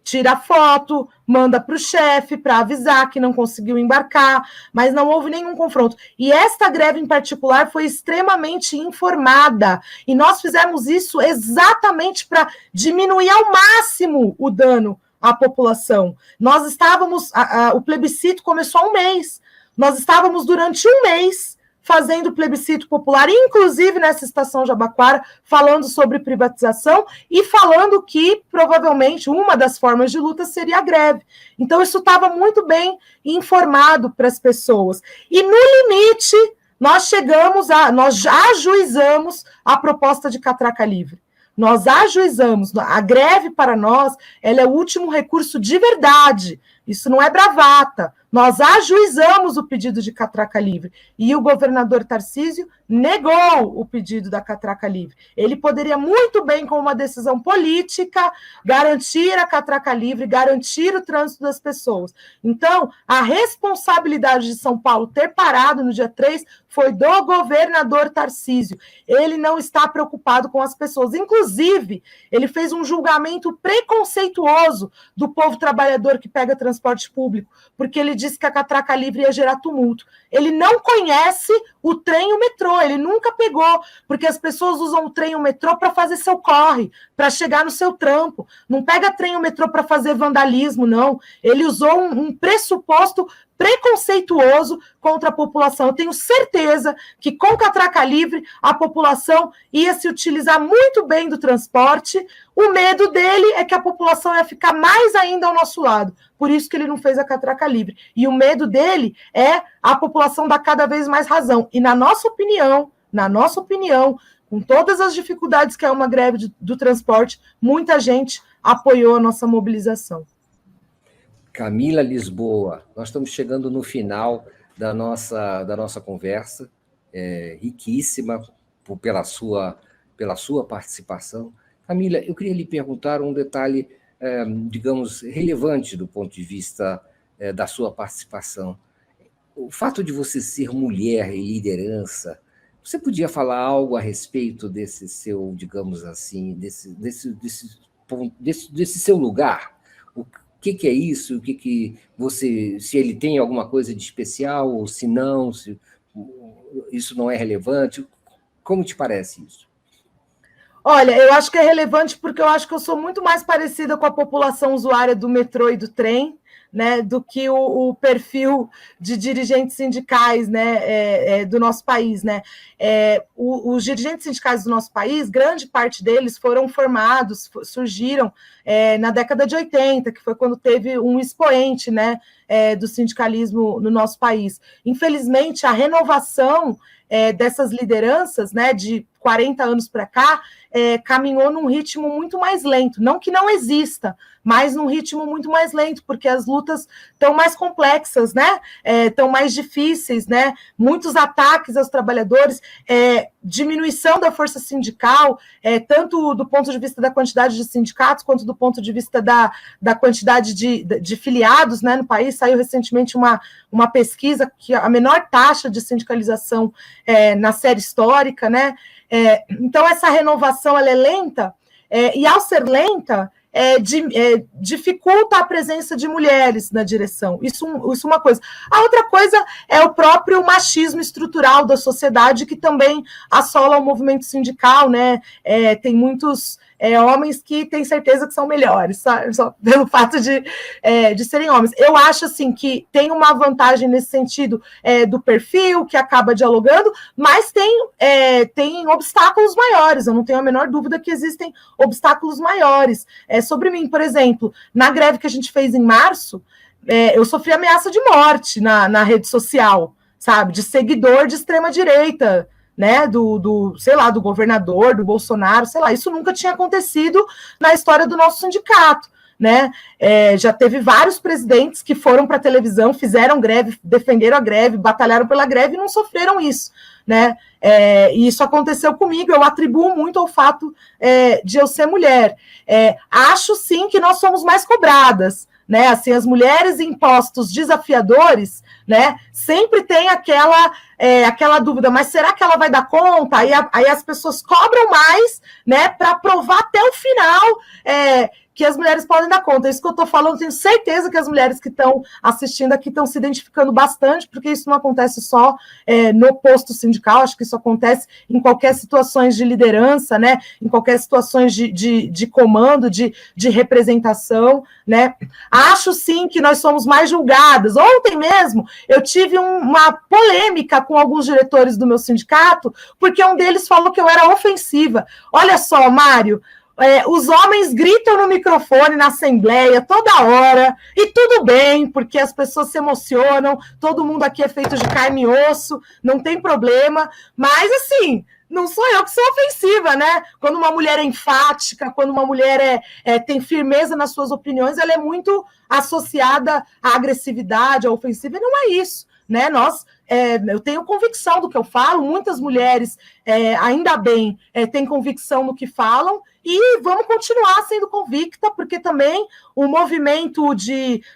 tira foto, manda para o chefe para avisar que não conseguiu embarcar, mas não houve nenhum confronto. E esta greve em particular foi extremamente informada, e nós fizemos isso exatamente para diminuir ao máximo o dano a população. Nós estávamos, o plebiscito começou há um mês, nós estávamos durante um mês fazendo plebiscito popular, inclusive nessa estação Jabaquara, falando sobre privatização e falando que, provavelmente, uma das formas de luta seria a greve. Então, isso estava muito bem informado para as pessoas. E, no limite, nós já ajuizamos a proposta de catraca livre. Nós ajuizamos. A greve, para nós, ela é o último recurso de verdade. Isso não é bravata. Nós ajuizamos o pedido de catraca livre. E o governador Tarcísio negou o pedido da catraca livre. Ele poderia muito bem, com uma decisão política, garantir a catraca livre, garantir o trânsito das pessoas. Então, a responsabilidade de São Paulo ter parado no dia 3 foi do governador Tarcísio. Ele não está preocupado com as pessoas. Inclusive, ele fez um julgamento preconceituoso do povo trabalhador que pega transporte público, porque ele disse que a catraca livre ia gerar tumulto. Ele não conhece o trem e o metrô, ele nunca pegou, porque as pessoas usam o trem e o metrô para fazer seu corre, para chegar no seu trampo. Não pega trem e o metrô para fazer vandalismo, não. Ele usou um pressuposto preconceituoso contra a população. Eu tenho certeza que com catraca livre a população ia se utilizar muito bem do transporte. O medo dele é que a população ia ficar mais ainda ao nosso lado. Por isso que ele não fez a catraca livre. E o medo dele é a população dar cada vez mais razão. E na nossa opinião, com todas as dificuldades que é uma greve do transporte, muita gente apoiou a nossa mobilização. Camila Lisboa, nós estamos chegando no final da nossa conversa, riquíssima pela sua participação. Camila, eu queria lhe perguntar um detalhe, digamos, relevante do ponto de vista da sua participação. O fato de você ser mulher e liderança, você podia falar algo a respeito desse seu, digamos assim, desse seu lugar? O que é isso? Se ele tem alguma coisa de especial, ou se não, se isso não é relevante? Como te parece isso? Olha, eu acho que é relevante porque eu acho que eu sou muito mais parecida com a população usuária do metrô e do trem, né, do que o perfil de dirigentes sindicais, né, do nosso país, né? Os dirigentes sindicais do nosso país, grande parte deles foram formados, surgiram na década de 80, que foi quando teve um expoente, né, do sindicalismo no nosso país. Infelizmente, a renovação dessas lideranças, né, de 40 anos para cá, caminhou num ritmo muito mais lento. Não que não exista, mas num ritmo muito mais lento, porque as lutas estão mais complexas, né? Estão mais difíceis, né? Muitos ataques aos trabalhadores, diminuição da força sindical, tanto do ponto de vista da quantidade de sindicatos, quanto do ponto de vista da quantidade de filiados, né, no país. Saiu recentemente uma pesquisa que a menor taxa de sindicalização na série histórica, né? Então, essa renovação ela é lenta, e ao ser lenta, dificulta a presença de mulheres na direção. Isso é uma coisa. A outra coisa é o próprio machismo estrutural da sociedade, que também assola o movimento sindical, né? Tem muitos homens que têm certeza que são melhores, só pelo fato de serem homens. Eu acho assim que tem uma vantagem nesse sentido do perfil, que acaba dialogando, mas tem obstáculos maiores. Eu não tenho a menor dúvida que existem obstáculos maiores. Sobre mim, por exemplo, na greve que a gente fez em março, eu sofri ameaça de morte na rede social, sabe, de seguidor de extrema-direita, né, sei lá, do governador, do Bolsonaro, sei lá, isso nunca tinha acontecido na história do nosso sindicato, né? Já teve vários presidentes que foram para a televisão, fizeram greve, defenderam a greve, batalharam pela greve e não sofreram isso, né? E isso aconteceu comigo. Eu atribuo muito ao fato de eu ser mulher. Acho sim que nós somos mais cobradas, né? Assim, as mulheres em postos desafiadores, né, sempre tem aquela dúvida, mas será que ela vai dar conta? Aí as pessoas cobram mais, né, para provar até o final que as mulheres podem dar conta. Isso que eu estou falando, tenho certeza que as mulheres que estão assistindo aqui estão se identificando bastante, porque isso não acontece só no posto sindical, acho que isso acontece em qualquer situações de liderança, né, em qualquer situações de comando, de representação, né. Acho sim que nós somos mais julgadas. Ontem mesmo eu tive uma polêmica com alguns diretores do meu sindicato, porque um deles falou que eu era ofensiva. Olha só, Mário, os homens gritam no microfone na assembleia toda hora, e tudo bem, porque as pessoas se emocionam, todo mundo aqui é feito de carne e osso, não tem problema, mas assim, não sou eu que sou ofensiva, né? Quando uma mulher é enfática, quando uma mulher tem firmeza nas suas opiniões, ela é muito associada à agressividade, à ofensiva, e não é isso, né? Eu tenho convicção do que eu falo, muitas mulheres, ainda bem, têm convicção no que falam, e vamos continuar sendo convicta, porque também o movimento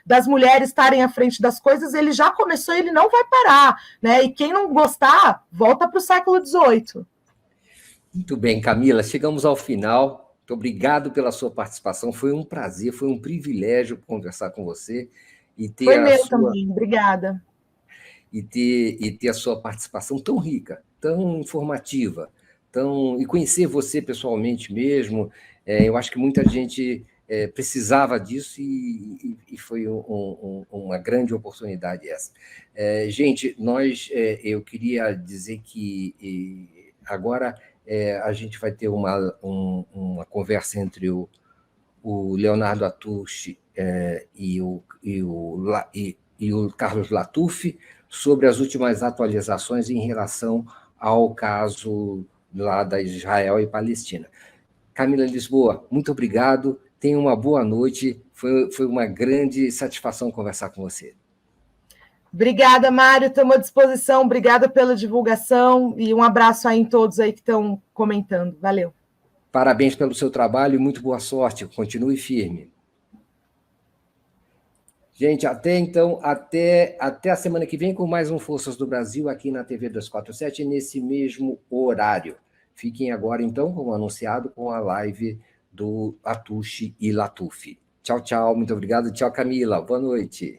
das mulheres estarem à frente das coisas, ele já começou e ele não vai parar, né? E quem não gostar, volta para o século XVIII. Muito bem, Camila, chegamos ao final. Muito obrigado pela sua participação. Foi um prazer, foi um privilégio conversar com você e ter Foi meu também, obrigada. E ter a sua participação tão rica, tão informativa, e conhecer você pessoalmente mesmo. Eu acho que muita gente precisava disso e foi uma grande oportunidade essa. Gente, eu queria dizer que agora a gente vai ter uma conversa entre o Leonardo Atushi e o Carlos Lattufi sobre as últimas atualizações em relação ao caso lá da Israel e Palestina. Camila Lisboa, muito obrigado, tenha uma boa noite, foi uma grande satisfação conversar com você. Obrigada, Mário, estamos à disposição, obrigada pela divulgação e um abraço aí em todos aí que estão comentando. Valeu. Parabéns pelo seu trabalho e muito boa sorte, continue firme. Gente, até a semana que vem com mais um Forças do Brasil aqui na TV 247, nesse mesmo horário. Fiquem agora, então, como anunciado, com a live do Atushi e Lattufi. Tchau, tchau, muito obrigado. Tchau, Camila, boa noite.